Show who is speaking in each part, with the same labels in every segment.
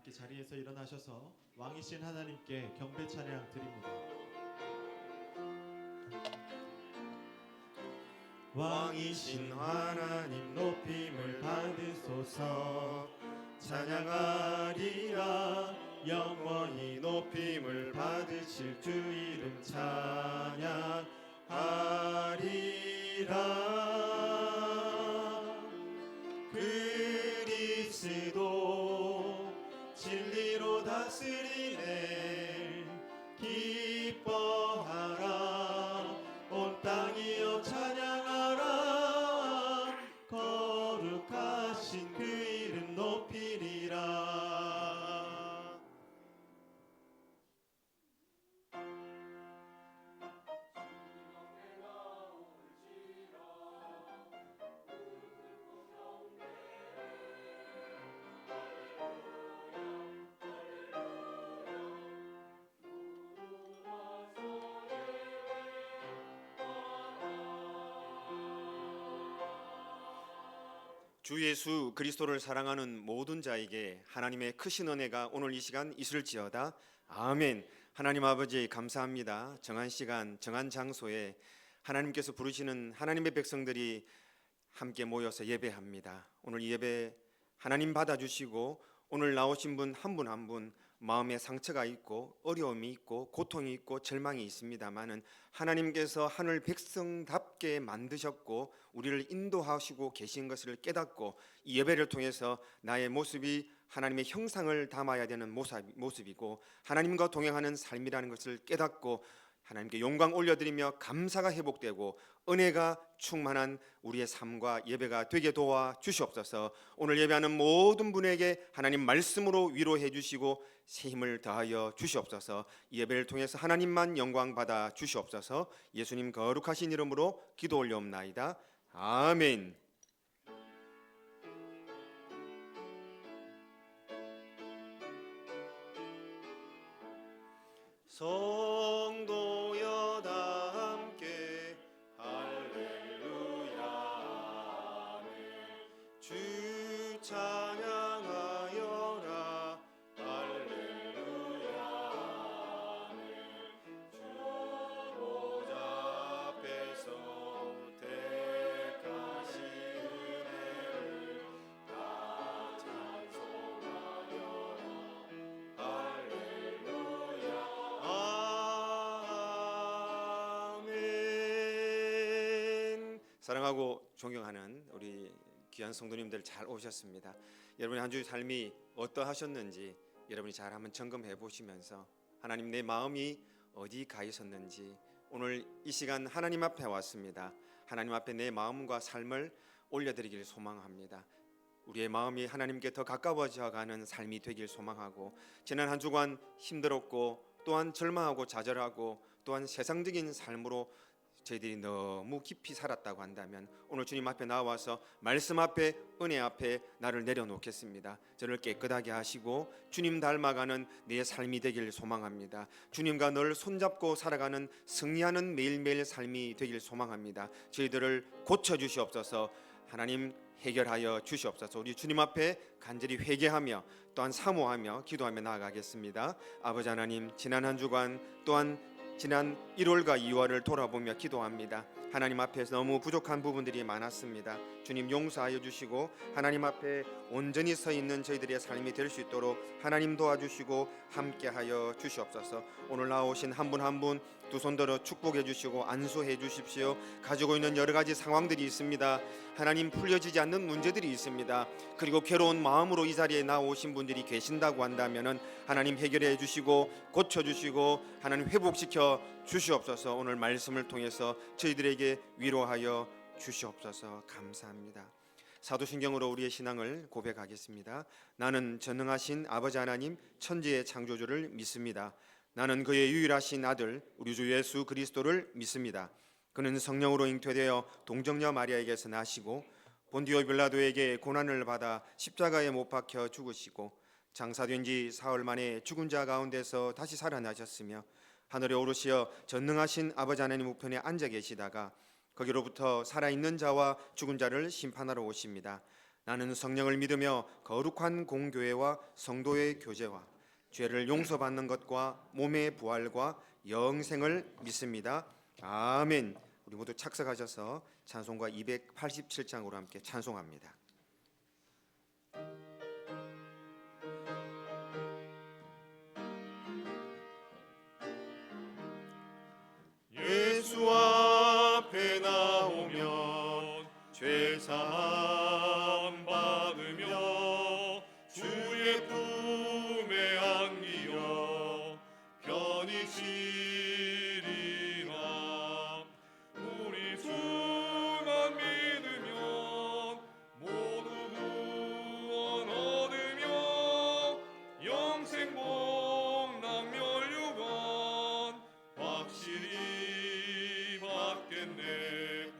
Speaker 1: 함께 자리에서 일어나셔서 왕이신 하나님께 경배 찬양 드립니다.
Speaker 2: 왕이신 하나님 높임을 받으소서. 찬양하리라 영원히 높임을 받으실 주 이름 찬양하리라. 그리스도 진리로 다스리네. 기뻐하라 온 땅이여 찬양하라. 거룩하신 그 이름 높이리라. 주 예수 그리스도를 사랑하는 모든 자에게 하나님의 크신 은혜가 오늘 이 시간 있을지어다. 아멘. 하나님 아버지 감사합니다. 정한 시간 정한 장소에 하나님께서 부르시는 하나님의 백성들이 함께 모여서 예배합니다. 오늘 이 예배 하나님 받아주시고 오늘 나오신 분 한 분 한 분 마음에 상처가 있고 어려움이 있고 고통이 있고 절망이 있습니다마는 하나님께서 하늘 백성답게 만드셨고 우리를 인도하시고 계신 것을 깨닫고 이 예배를 통해서 나의 모습이 하나님의 형상을 담아야 되는 모습이고 하나님과 동행하는 삶이라는 것을 깨닫고 하나님께 영광 올려드리며 감사가 회복되고 은혜가 충만한 우리의 삶과 예배가 되게 도와 주시옵소서. 오늘 예배하는 모든 분에게 하나님 말씀으로 위로해 주시고 새 힘을 더하여 주시옵소서. 이 예배를 통해서 하나님만 영광 받아 주시옵소서. 예수님 거룩하신 이름으로 기도 올려옵나이다. 아멘. 성도여 다 함께 할렐루야 아멘. 주 찬양하여라 할렐루야 아멘. 주 보좌 앞에서 택하신 은혜를 다 찬송하여라 할렐루야 아멘. 사랑하고 존경하는 우리 귀한 성도님들 잘 오셨습니다. 여러분의 한 주의 삶이 어떠하셨는지 여러분이 잘 한번 점검해 보시면서 하나님 내 마음이 어디 가 있었는지 오늘 이 시간 하나님 앞에 왔습니다. 하나님 앞에 내 마음과 삶을 올려드리길 소망합니다. 우리의 마음이 하나님께 더 가까워져 가는 삶이 되길 소망하고 지난 한 주간 힘들었고 또한 절망하고 좌절하고 또한 세상적인 삶으로 저희들이 너무 깊이 살았다고 한다면 오늘 주님 앞에 나와서 말씀 앞에 은혜 앞에 나를 내려놓겠습니다. 저를 깨끗하게 하시고 주님 닮아가는 내 삶이 되길 소망합니다. 주님과 늘 손잡고 살아가는 승리하는 매일매일 삶이 되길 소망합니다. 저희들을 고쳐주시옵소서. 하나님 해결하여 주시옵소서. 우리 주님 앞에 간절히 회개하며 또한 사모하며 기도하며 나아가겠습니다. 아버지 하나님 지난 한 주간 또한 지난 1월과 2월을 돌아보며 기도합니다. 하나님 앞에서 너무 부족한 부분들이 많았습니다. 주님 용서하여 주시고 하나님 앞에 온전히 서 있는 저희들의 삶이 될 수 있도록 하나님 도와주시고 함께하여 주시옵소서. 오늘 나오신 한 분 한 분 두 손 들어 축복해 주시고 안수해 주십시오. 가지고 있는 여러 가지 상황들이 있습니다. 하나님 풀려지지 않는 문제들이 있습니다. 그리고 괴로운 마음으로 이 자리에 나오신 분들이 계신다고 한다면은 하나님 해결해 주시고 고쳐 주시고 하나님 회복시켜 주시옵소서. 오늘 말씀을 통해서 저희들에게 위로하여 주시옵소서. 감사합니다. 사도신경으로 우리의 신앙을 고백하겠습니다. 나는 전능하신 아버지 하나님 천지의 창조주를 믿습니다. 나는 그의 유일하신 아들 우리 주 예수 그리스도를 믿습니다. 그는 성령으로 잉태되어 동정녀 마리아에게서 나시고 본디오 빌라도에게 고난을 받아 십자가에 못 박혀 죽으시고 장사된 지 사흘 만에 죽은 자 가운데서 다시 살아나셨으며 하늘에 오르시어 전능하신 아버지 하나님 우편에 앉아 계시다가 거기로부터 살아있는 자와 죽은 자를 심판하러 오십니다. 나는 성령을 믿으며 거룩한 공교회와 성도의 교제와 죄를 용서받는 것과 몸의 부활과 영생을 믿습니다. 아멘. 우리 모두 착석하셔서 찬송가 287장으로 함께 찬송합니다. 예수 앞에 나오면 죄사함 받으며 주의 품에 안기어 편히 쉬리라. 우리 수만 믿으면 모두 구원 얻으며 영생 복락 멸류관 확실히 받겠네.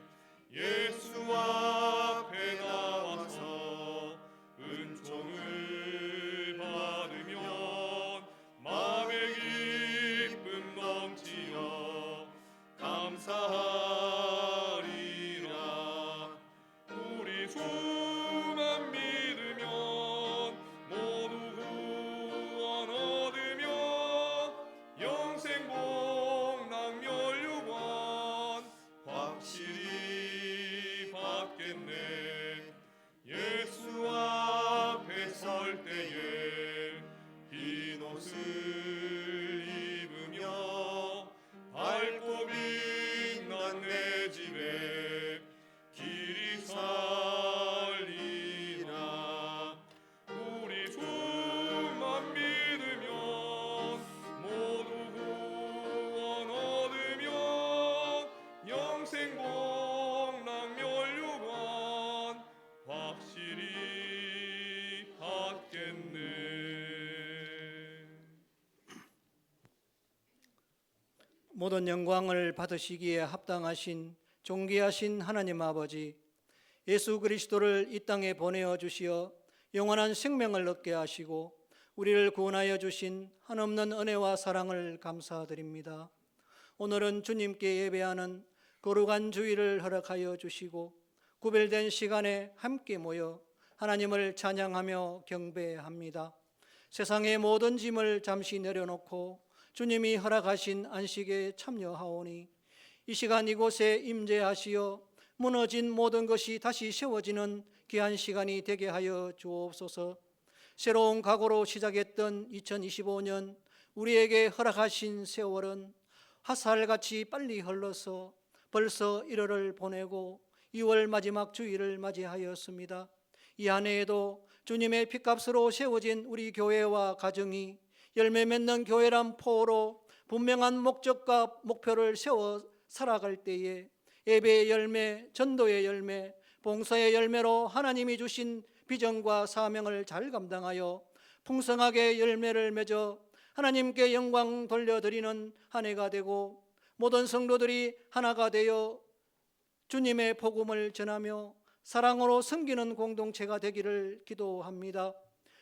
Speaker 2: 예수 앞에 나와서 은총을 받으면 마음의 기쁨 넘치어 감사하리라. 우리 수만 믿으면 모두 구원 얻으며 영생 복락 멸류관 확실히 받겠네. 예수 앞에 설 때에 흰 옷을 입으며 밝고 빛난 내 집에 길이 살리라. 우리 주만 믿으면 모두 구원 얻으며 영생 복락 멸류관 확실히 받겠네.
Speaker 3: 모든 영광을 받으시기에 합당하신 존귀하신 하나님 아버지, 예수 그리스도를 이 땅에 보내어 주시어 영원한 생명을 얻게 하시고 우리를 구원하여 주신 한없는 은혜와 사랑을 감사드립니다. 오늘은 주님께 예배하는 거룩한 주일을 허락하여 주시고 구별된 시간에 함께 모여 하나님을 찬양하며 경배합니다. 세상의 모든 짐을 잠시 내려놓고 주님이 허락하신 안식에 참여하오니 이 시간 이곳에 임재하시어 무너진 모든 것이 다시 세워지는 귀한 시간이 되게 하여 주옵소서. 새로운 각오로 시작했던 2025년 우리에게 허락하신 세월은 화살같이 빨리 흘러서 벌써 1월을 보내고 2월 마지막 주일을 맞이하였습니다. 이 한 해에도 주님의 핏값으로 세워진 우리 교회와 가정이 열매 맺는 교회란 포로 분명한 목적과 목표를 세워 살아갈 때에 예배의 열매, 전도의 열매, 봉사의 열매로 하나님이 주신 비전과 사명을 잘 감당하여 풍성하게 열매를 맺어 하나님께 영광 돌려드리는 한 해가 되고 모든 성도들이 하나가 되어 주님의 복음을 전하며 사랑으로 섬기는 공동체가 되기를 기도합니다.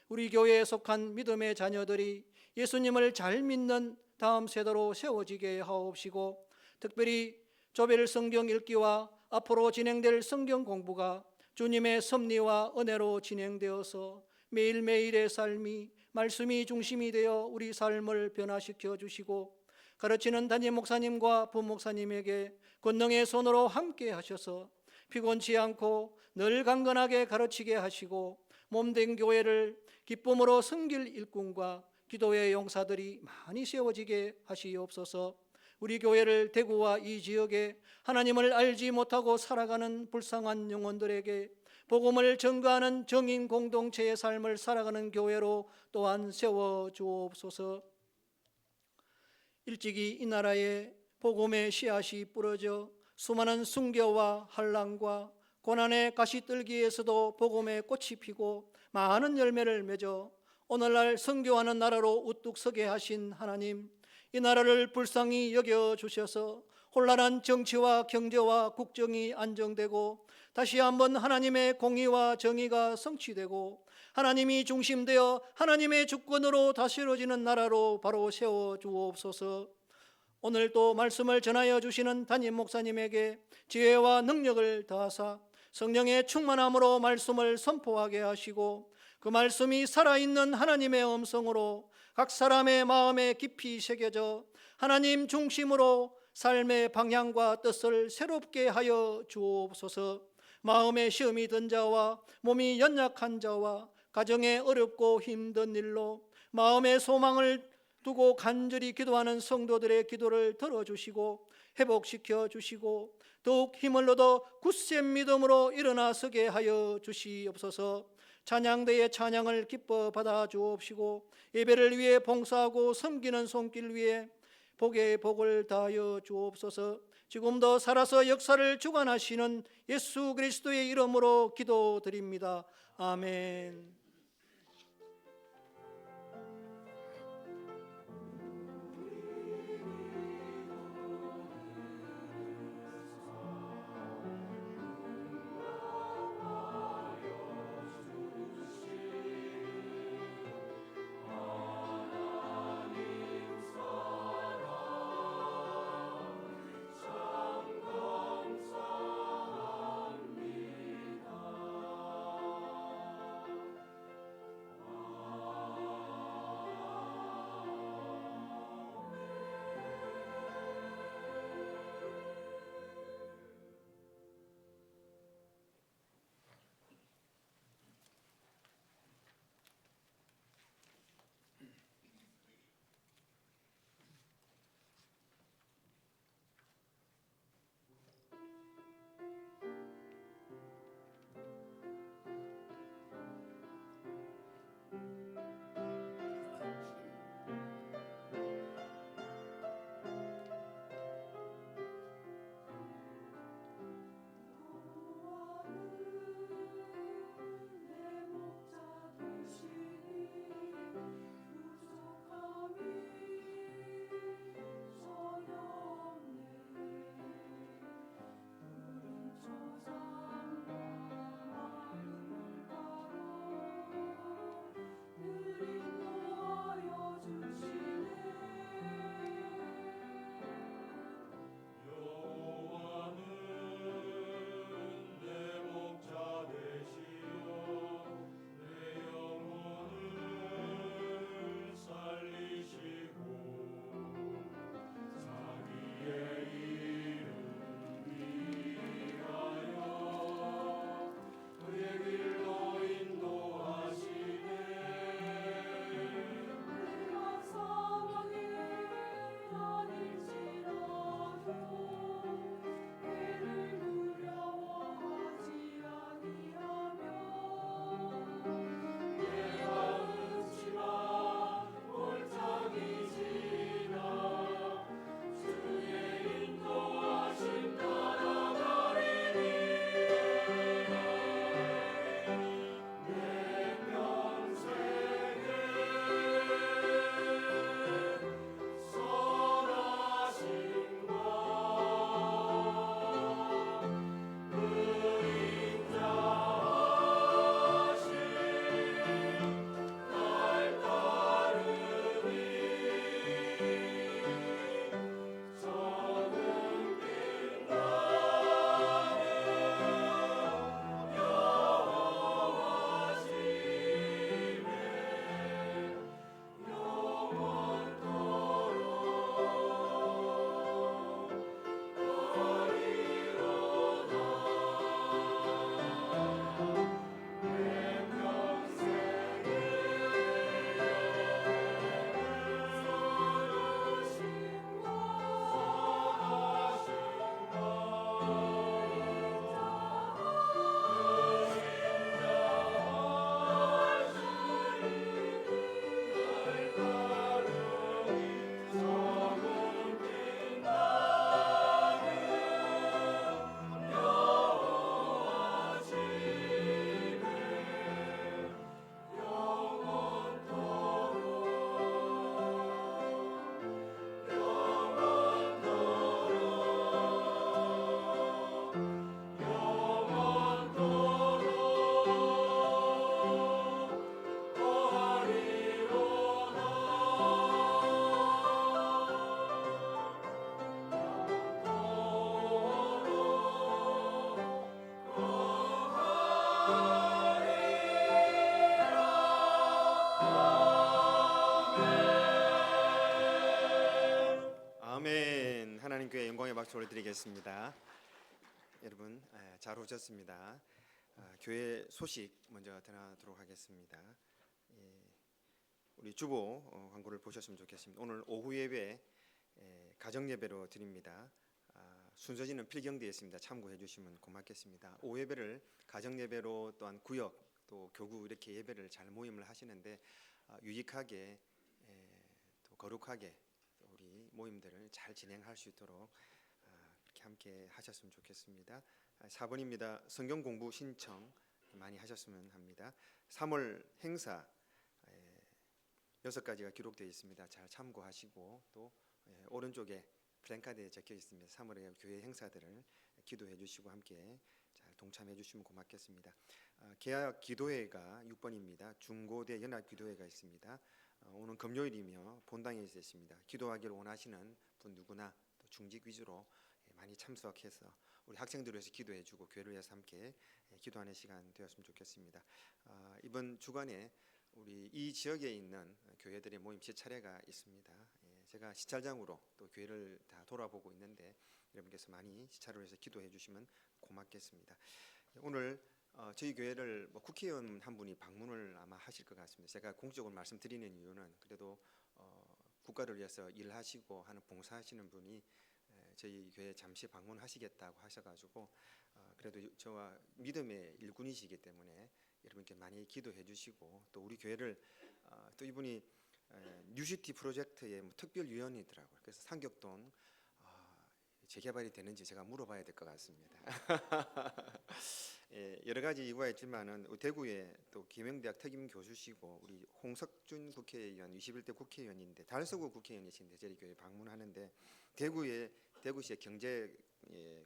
Speaker 3: 우리 교회에 속한 믿음의 자녀들이 예수님을 잘 믿는 다음 세대로 세워지게 하옵시고 특별히 조별 성경 읽기와 앞으로 진행될 성경 공부가 주님의 섭리와 은혜로 진행되어서 매일매일의 삶이 말씀이 중심이 되어 우리 삶을 변화시켜 주시고 가르치는 담임 목사님과 부목사님에게 권능의 손으로 함께 하셔서 피곤치 않고 늘 강건하게 가르치게 하시고 몸된 교회를 기쁨으로 섬길 일꾼과 기도의 용사들이 많이 세워지게 하시옵소서. 우리 교회를 대구와 이 지역에 하나님을 알지 못하고 살아가는 불쌍한 영혼들에게 복음을 전가하는 정인 공동체의 삶을 살아가는 교회로 또한 세워주옵소서. 일찍이 이 나라에 복음의 씨앗이 뿌려져 수많은 순교와 환난과 고난의 가시떨기에서도 복음의 꽃이 피고 많은 열매를 맺어 오늘날 선교하는 나라로 우뚝 서게 하신 하나님, 이 나라를 불쌍히 여겨주셔서 혼란한 정치와 경제와 국정이 안정되고 다시 한번 하나님의 공의와 정의가 성취되고 하나님이 중심되어 하나님의 주권으로 다스려지는 나라로 바로 세워주옵소서. 오늘 또 말씀을 전하여 주시는 담임 목사님에게 지혜와 능력을 더하사 성령의 충만함으로 말씀을 선포하게 하시고 그 말씀이 살아있는 하나님의 음성으로 각 사람의 마음에 깊이 새겨져 하나님 중심으로 삶의 방향과 뜻을 새롭게 하여 주옵소서. 마음에 시험이 든 자와 몸이 연약한 자와 가정에 어렵고 힘든 일로 마음의 소망을 두고 간절히 기도하는 성도들의 기도를 들어주시고 회복시켜 주시고 더욱 힘을 얻어 굳센 믿음으로 일어나 서게 하여 주시옵소서. 찬양대의 찬양을 기뻐 받아 주옵시고 예배를 위해 봉사하고 섬기는 손길 위에 복의 복을 다하여 주옵소서. 지금도 살아서 역사를 주관하시는 예수 그리스도의 이름으로 기도드립니다. 아멘.
Speaker 2: 박수 올려드리겠습니다. 여러분 잘 오셨습니다. 교회 소식 먼저 전하도록 하겠습니다. 우리 주보 광고를 보셨으면 좋겠습니다. 오늘 오후 예배 가정 예배로 드립니다. 순서지는 필경되어 있습니다. 참고해 주시면 고맙겠습니다. 오후 예배를 가정 예배로 또한 구역 또 교구 이렇게 예배를 잘 모임을 하시는데 유익하게 또 거룩하게 우리 모임들을 잘 진행할 수 있도록 그렇게 함께 하셨으면 좋겠습니다. 4번입니다. 성경 공부 신청 많이 하셨으면 합니다. 3월 행사 6가지가 기록되어 있습니다. 잘 참고하시고 또 오른쪽에 플랜카드에 적혀 있습니다. 3월에 교회 행사들을 기도해 주시고 함께 잘 동참해 주시면 고맙겠습니다. 개학 기도회가 6번입니다. 중고대 연합 기도회가 있습니다. 오늘 금요일이며 본당에 있습니다. 기도하기를 원하시는 분 누구나 또 중직 위주로 많이 참석해서 우리 학생들을 위해서 기도해 주고 교회를 위해서 함께 기도하는 시간 되었으면 좋겠습니다. 이번 주간에 우리 이 지역에 있는 교회들의 모임 시차례가 있습니다. 제가 시찰장으로 또 교회를 다 돌아보고 있는데 여러분께서 많이 시찰을 해서 기도해 주시면 고맙겠습니다. 오늘 저희 교회를 국회의원 한 분이 방문을 아마 하실 것 같습니다. 제가 공적으로 말씀드리는 이유는 그래도 국가를 위해서 일하시고 하는 봉사하시는 분이 저희 교회 잠시 방문하시겠다고 하셔가지고 그래도 저와 믿음의 일꾼이시기 때문에 여러분께 많이 기도해 주시고 또 우리 교회를 또 이분이 뉴시티 프로젝트의 특별위원이더라고요. 그래서 상격동 재개발이 되는지 제가 물어봐야 될 것 같습니다. 여러 가지 이유가 있지만은 대구에 또 김영대학 특임 교수시고 우리 홍석준 국회의원 21대 국회의원인데 달서구 국회의원이신데 저희 교회 방문하는데 대구시의 경제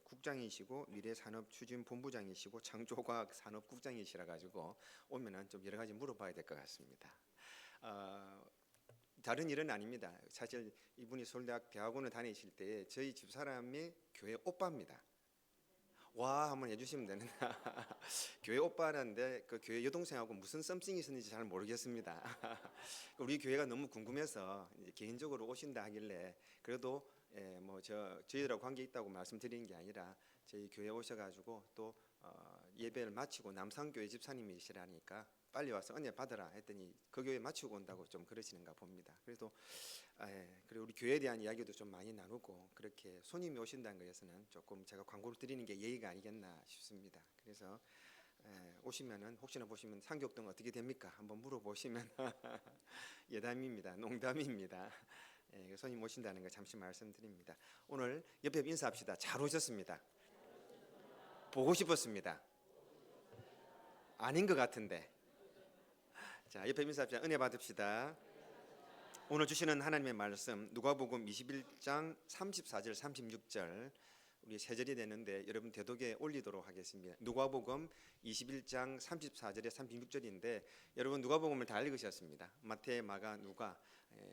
Speaker 2: 국장이시고 미래산업추진본부장이시고 창조과학산업국장이시라 가지고 오면은 좀 여러 가지 물어봐야 될 것 같습니다. 다른 일은 아닙니다. 사실 이분이 서울대학 대학원을 다니실 때 저희 집사람의 교회 오빠입니다. 와 한번 해주시면 되는데 교회 오빠라는데 그 교회 여동생하고 무슨 썸씽이 있었는지 잘 모르겠습니다. 우리 교회가 너무 궁금해서 이제 개인적으로 오신다 하길래 그래도 저희들하고 관계 있다고 말씀드리는 게 아니라 저희 교회 오셔가지고 또 예배를 마치고 남산교회 집사님이시라니까 빨리 와서 은혜 받으라 했더니 그 교회 마치고 온다고 좀 그러시는가 봅니다. 그래도 그리고 우리 교회에 대한 이야기도 좀 많이 나누고 그렇게 손님이 오신다는 것에서는 조금 제가 광고를 드리는 게 예의가 아니겠나 싶습니다. 그래서 오시면은 혹시나 보시면 상격동 어떻게 됩니까? 한번 물어보시면 예담입니다. 농담입니다. 손님 오신다는 거 잠시 말씀드립니다. 오늘 옆에 인사합시다. 잘 오셨습니다. 보고 싶었습니다. 아닌 것 같은데. 자, 옆에 인사합시다. 은혜 받읍시다. 오늘 주시는 하나님의 말씀 누가복음 21장 34절 36절 우리 세 절이 되는데 여러분 대독에 올리도록 하겠습니다. 누가복음 21장 34절에 36절인데 여러분 누가복음을 다 읽으셨습니다. 마태, 마가, 누가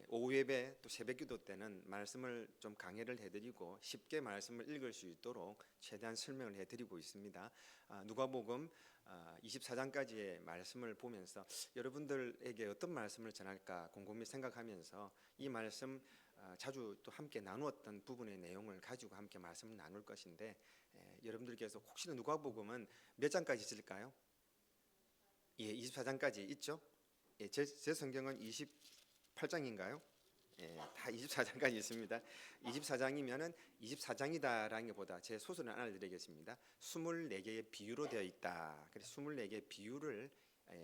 Speaker 2: 오후 예배 또 새벽기도 때는 말씀을 좀 강해를 해드리고 쉽게 말씀을 읽을 수 있도록 최대한 설명을 해드리고 있습니다. 누가복음 24장까지의 말씀을 보면서 여러분들에게 어떤 말씀을 전할까 곰곰이 생각하면서 이 말씀 자주 또 함께 나누었던 부분의 내용을 가지고 함께 말씀을 나눌 것인데 여러분들께서 혹시나 누가복음은 몇 장까지 있을까요? 24장까지 있죠? 제 성경은 28장인가요? 다 24장까지 있습니다. 24장이면은 24장이다라는 것보다 제 소설을 하나 드리겠습니다. 24개의 비유로 되어 있다. 그래서 24개의 비유를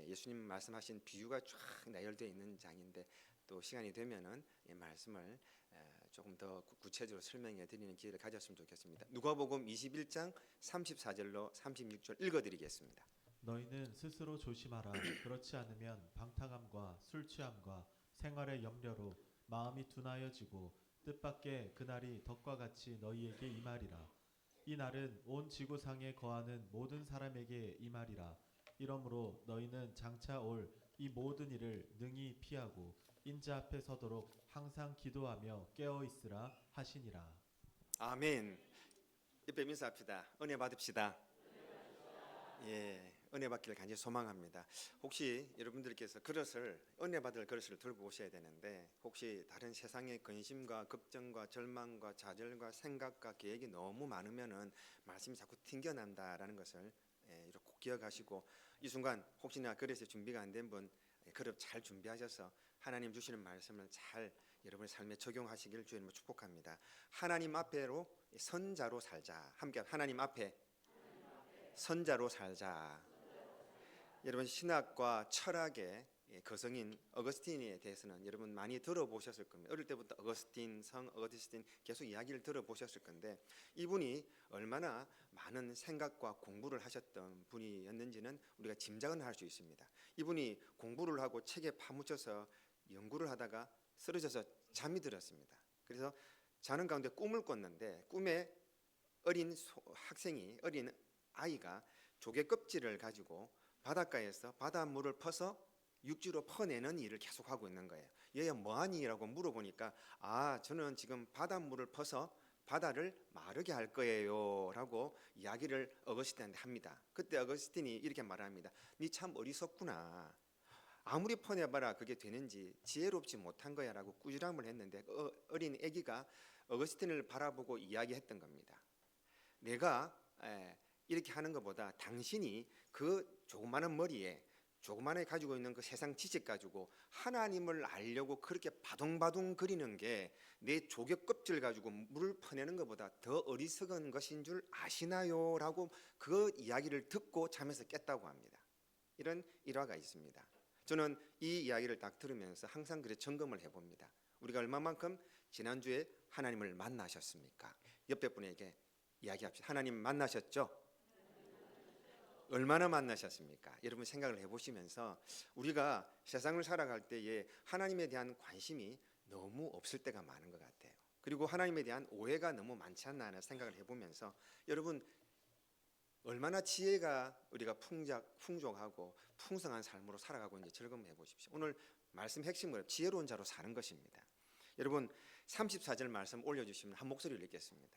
Speaker 2: 예수님 말씀하신 비유가 쫙 나열되어 있는 장인데 또 시간이 되면은 이 말씀을 조금 더 구체적으로 설명해 드리는 기회를 가졌으면 좋겠습니다. 누가복음 21장 34절로 36절 읽어 드리겠습니다.
Speaker 1: 너희는 스스로 조심하라. 그렇지 않으면 방탕함과 술 취함과 생활의 염려로 마음이 둔하여지고 뜻밖의 그날이 덕과 같이 너희에게 임하리라. 이 날은 온 지구상에 거하는 모든 사람에게 임하리라. 이러므로 너희는 장차 올 이 모든 일을 능히 피하고 인자 앞에 서도록 항상 기도하며 깨어 있으라 하시니라.
Speaker 2: 아멘. 옆에 인사합시다. 은혜 받읍시다. 은혜 받기를 간절히 소망합니다. 혹시 여러분들께서 그릇을 은혜 받을 그릇을 들고 오셔야 되는데 혹시 다른 세상의 근심과 걱정과 절망과 좌절과 생각과 계획이 너무 많으면은 말씀이 자꾸 튕겨난다라는 것을 이렇게 꼭 기억하시고 이 순간 혹시나 그릇에 준비가 안 된 분 그릇 잘 준비하셔서 하나님 주시는 말씀을 잘 여러분의 삶에 적용하시길 주님으로 축복합니다. 하나님 앞에로 선자로 살자. 함께 하나님 앞에 선자로 살자. 여러분 신학과 철학의 거성인 어거스틴에 대해서는 여러분 많이 들어보셨을 겁니다. 어릴 때부터 어거스틴, 성 어거스틴 계속 이야기를 들어보셨을 건데 이분이 얼마나 많은 생각과 공부를 하셨던 분이었는지는 우리가 짐작은 할 수 있습니다. 이분이 공부를 하고 책에 파묻혀서 연구를 하다가 쓰러져서 잠이 들었습니다. 그래서 자는 가운데 꿈을 꿨는데 꿈에 어린 어린 아이가 조개 껍질을 가지고 바닷가에서 바닷물을 퍼서 육지로 퍼내는 일을 계속하고 있는 거예요. 얘야 뭐하니? 라고 물어보니까 저는 지금 바닷물을 퍼서 바다를 마르게 할 거예요 라고 이야기를 어거스틴한테 합니다. 그때 어거스틴이 이렇게 말합니다. 니 참 어리석구나. 아무리 퍼내봐라 그게 되는지 지혜롭지 못한 거야 라고 꾸지람을 했는데 어린 아기가 어거스틴을 바라보고 이야기했던 겁니다. 내가 이렇게 하는 것보다 당신이 그 조그마한 머리에 조그마하게 가지고 있는 그 세상 지식 가지고 하나님을 알려고 그렇게 바둥바둥 거리는 게 내 조개 껍질 가지고 물을 퍼내는 것보다 더 어리석은 것인 줄 아시나요? 라고 그 이야기를 듣고 잠에서 깼다고 합니다. 이런 일화가 있습니다. 저는 이 이야기를 딱 들으면서 항상 그래 점검을 해봅니다. 우리가 얼마만큼 지난주에 하나님을 만나셨습니까? 옆에 분에게 이야기합시다. 하나님 만나셨죠? 얼마나 만나셨습니까? 여러분 생각을 해보시면서 우리가 세상을 살아갈 때에 하나님에 대한 관심이 너무 없을 때가 많은 것 같아요. 그리고 하나님에 대한 오해가 너무 많지 않나 하는 생각을 해보면서 여러분 얼마나 지혜가 우리가 풍족하고 풍성한 삶으로 살아가고 있는지 점검해 보십시오. 오늘 말씀 핵심은 지혜로운 자로 사는 것입니다. 여러분 34절 말씀 올려주시면 한 목소리를 읽겠습니다.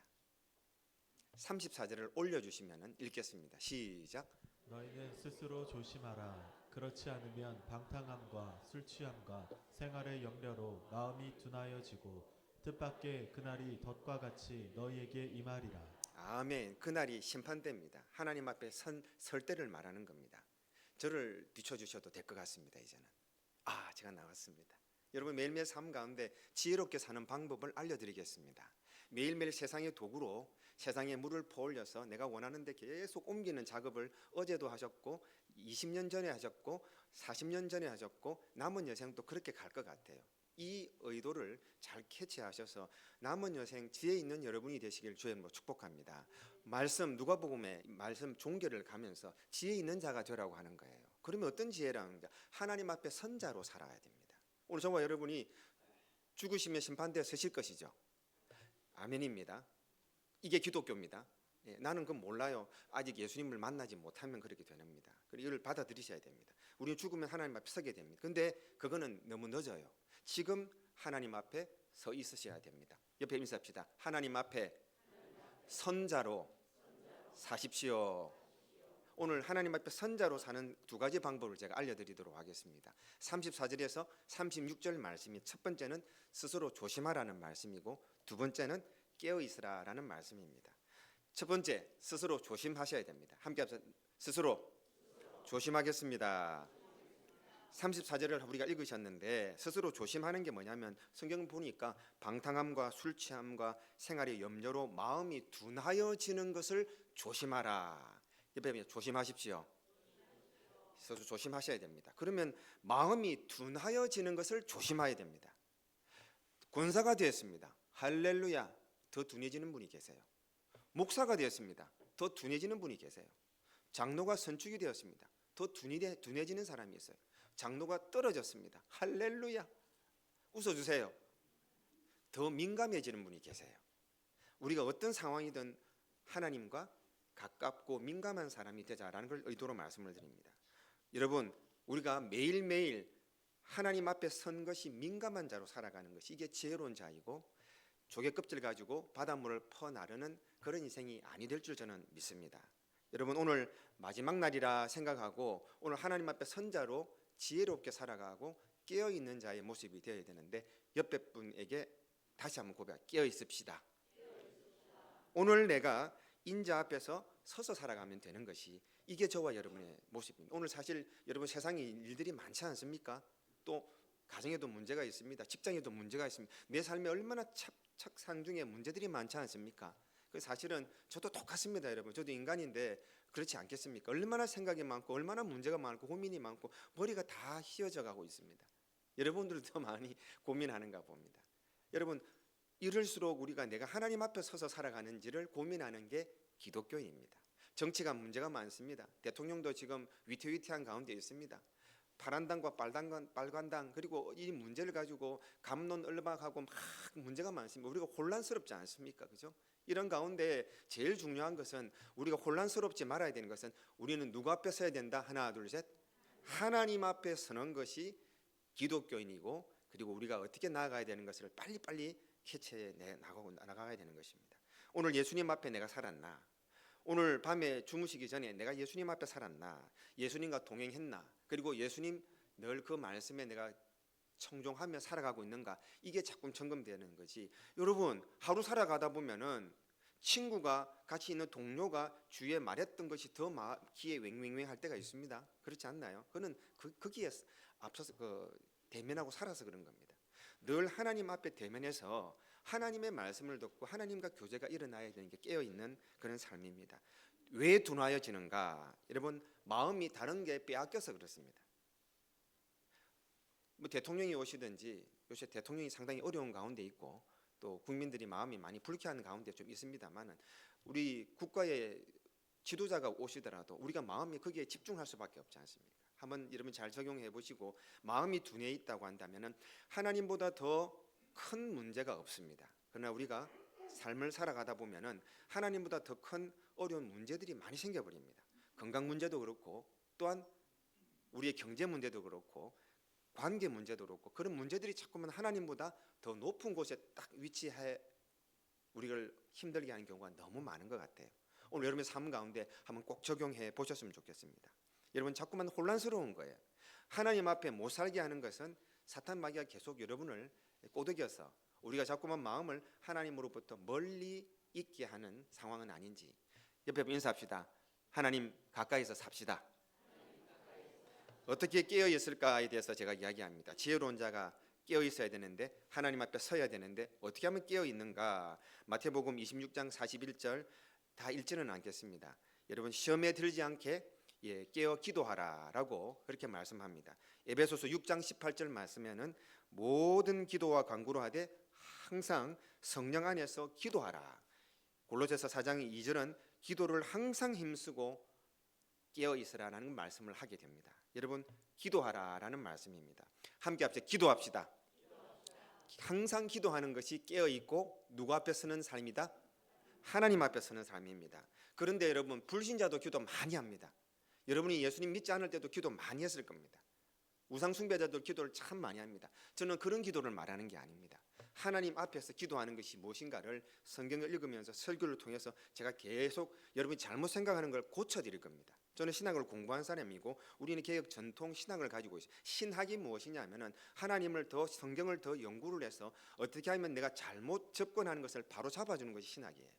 Speaker 2: 34절을 올려주시면 읽겠습니다. 시작.
Speaker 1: 너희는 스스로 조심하라. 그렇지 않으면 방탕함과 술 취함과 생활의 염려로 마음이 둔하여지고 뜻밖의 그날이 덫과 같이 너희에게 임하리라.
Speaker 2: 아멘. 그날이 심판대입니다. 하나님 앞에 설 때를 말하는 겁니다. 저를 비춰주셔도 될 것 같습니다. 이제는 제가 나왔습니다. 여러분 매일매일 삶 가운데 지혜롭게 사는 방법을 알려드리겠습니다. 매일매일 세상의 도구로 세상에 물을 퍼올려서 내가 원하는 데 계속 옮기는 작업을 어제도 하셨고 20년 전에 하셨고 40년 전에 하셨고 남은 여생도 그렇게 갈 것 같아요. 이 의도를 잘 캐치하셔서 남은 여생 지혜 있는 여러분이 되시길 주님으로 축복합니다. 말씀 누가복음의 말씀 종결을 가면서 지혜 있는 자가 되라고 하는 거예요. 그러면 어떤 지혜라는 게 하나님 앞에 선자로 살아야 됩니다. 오늘 저와 여러분이 죽으시면 심판대에 서실 것이죠. 아멘입니다. 이게 기독교입니다. 나는 그건 몰라요. 아직 예수님을 만나지 못하면 그렇게 됩니다. 그리고 이걸 받아들이셔야 됩니다. 우리는 죽으면 하나님 앞에 서게 됩니다. 근데 그거는 너무 늦어요. 지금 하나님 앞에 서 있으셔야 됩니다. 옆에 인사합시다. 하나님 앞에 선자로 사십시오. 오늘 하나님 앞에 선자로 사는 두 가지 방법을 제가 알려드리도록 하겠습니다. 34절에서 36절 말씀이 첫 번째는 스스로 조심하라는 말씀이고 두 번째는 깨어있으라라는 말씀입니다. 첫 번째 스스로 조심하셔야 됩니다. 함께 합시다. 스스로 조심하겠습니다. 34절을 우리가 읽으셨는데 스스로 조심하는 게 뭐냐면 성경 보니까 방탕함과 술 취함과 생활의 염려로 마음이 둔하여지는 것을 조심하라. 옆에 조심하십시오. 스스로 조심하셔야 됩니다. 그러면 마음이 둔하여지는 것을 조심해야 됩니다. 권사가 되었습니다. 할렐루야. 더 둔해지는 분이 계세요. 목사가 되었습니다. 더 둔해지는 분이 계세요. 장로가 선축이 되었습니다. 더 둔해지는 사람이 있어요. 장로가 떨어졌습니다. 할렐루야. 웃어주세요. 더 민감해지는 분이 계세요. 우리가 어떤 상황이든 하나님과 가깝고 민감한 사람이 되자라는 걸 의도로 말씀을 드립니다. 여러분 우리가 매일매일 하나님 앞에 선 것이 민감한 자로 살아가는 것이 이게 지혜로운 자이고 조개 껍질 가지고 바닷물을 퍼나르는 그런 인생이 아니 될 줄 저는 믿습니다. 여러분 오늘 마지막 날이라 생각하고 오늘 하나님 앞에 선자로 지혜롭게 살아가고 깨어있는 자의 모습이 되어야 되는데 옆에 분에게 다시 한번 고백, 깨어 있읍시다. 오늘 내가 인자 앞에서 서서 살아가면 되는 것이 이게 저와 여러분의 모습입니다. 오늘 사실 여러분 세상에 일들이 많지 않습니까? 또 가정에도 문제가 있습니다. 직장에도 문제가 있습니다. 내 삶에 얼마나 착상중에 문제들이 많지 않습니까? 그 사실은 저도 똑같습니다, 여러분. 저도 인간인데 그렇지 않겠습니까? 얼마나 생각이 많고 얼마나 문제가 많고 고민이 많고 머리가 다 휘어져 가고 있습니다. 여러분들도 많이 고민하는가 봅니다. 여러분 이럴수록 우리가 내가 하나님 앞에 서서 살아가는지를 고민하는 게 기독교입니다. 정치가 문제가 많습니다. 대통령도 지금 위태위태한 가운데 있습니다. 파란당과 빨간당 그리고 이 문제를 가지고 갑론을박하고 막 문제가 많습니다. 우리가 혼란스럽지 않습니까? 그죠? 이런 가운데 제일 중요한 것은 우리가 혼란스럽지 말아야 되는 것은 우리는 누구 앞에 서야 된다? 하나 둘 셋. 하나님 앞에 서는 것이 기독교인이고 그리고 우리가 어떻게 나아가야 되는 것을 빨리빨리 캐치해 나가야 되는 것입니다. 오늘 예수님 앞에 내가 살았나? 오늘 밤에 주무시기 전에 내가 예수님 앞에 살았나? 예수님과 동행했나? 그리고 예수님 늘 그 말씀에 내가 청종하며 살아가고 있는가? 이게 자꾸 점검되는 거지. 여러분 하루 살아가다 보면은 친구가 같이 있는 동료가 주위에 말했던 것이 더 귀에 웽웽웽 할 때가 있습니다. 그렇지 않나요? 그는 거기에 앞서서 대면하고 살아서 그런 겁니다. 늘 하나님 앞에 대면해서 하나님의 말씀을 듣고 하나님과 교제가 일어나야 되는 게 깨어있는 그런 삶입니다. 왜 둔하여지는가? 여러분 마음이 다른 게 빼앗겨서 그렇습니다. 뭐 대통령이 오시든지 요새 대통령이 상당히 어려운 가운데 있고 또 국민들이 마음이 많이 불쾌한 가운데 좀 있습니다만은 우리 국가의 지도자가 오시더라도 우리가 마음이 거기에 집중할 수밖에 없지 않습니까? 한번 여러분 잘 적용해 보시고 마음이 둔해 있다고 한다면은 하나님보다 더 큰 문제가 없습니다. 그러나 우리가 삶을 살아가다 보면은 하나님보다 더 큰 어려운 문제들이 많이 생겨버립니다. 건강 문제도 그렇고 또한 우리의 경제 문제도 그렇고 관계 문제도 그렇고 그런 문제들이 자꾸만 하나님보다 더 높은 곳에 딱 위치해 우리를 힘들게 하는 경우가 너무 많은 것 같아요. 오늘 여러분의 삶 가운데 한번 꼭 적용해 보셨으면 좋겠습니다. 여러분 자꾸만 혼란스러운 거예요. 하나님 앞에 못 살게 하는 것은 사탄 마귀가 계속 여러분을 꼬드겨서 우리가 자꾸만 마음을 하나님으로부터 멀리 있게 하는 상황은 아닌지 옆에 인사합시다. 하나님 가까이서 삽시다. 어떻게 깨어 있을까에 대해서 제가 이야기합니다. 지혜로운 자가 깨어 있어야 되는데 하나님 앞에 서야 되는데 어떻게 하면 깨어 있는가? 마태복음 26장 41절 다 읽지는 않겠습니다. 여러분 시험에 들지 않게 깨어 기도하라라고 그렇게 말씀합니다. 에베소서 6장 18절 말씀에는 모든 기도와 간구로 하되 항상 성령 안에서 기도하라. 골로새서 4장 2절은 기도를 항상 힘쓰고 깨어 있으라는 말씀을 하게 됩니다. 여러분 기도하라라는 말씀입니다. 함께 합시다. 기도합시다. 항상 기도하는 것이 깨어 있고 누구 앞에 서는 삶이다? 하나님 앞에 서는 삶입니다. 그런데 여러분 불신자도 기도 많이 합니다. 여러분이 예수님 믿지 않을 때도 기도 많이 했을 겁니다. 우상 숭배자들 기도를 참 많이 합니다. 저는 그런 기도를 말하는 게 아닙니다. 하나님 앞에서 기도하는 것이 무엇인가를 성경을 읽으면서 설교를 통해서 제가 계속 여러분이 잘못 생각하는 걸 고쳐드릴 겁니다. 저는 신학을 공부한 사람이고 우리는 개혁 전통 신학을 가지고 있어요. 신학이 무엇이냐면은 하나님을 더 성경을 더 연구를 해서 어떻게 하면 내가 잘못 접근하는 것을 바로 잡아주는 것이 신학이에요.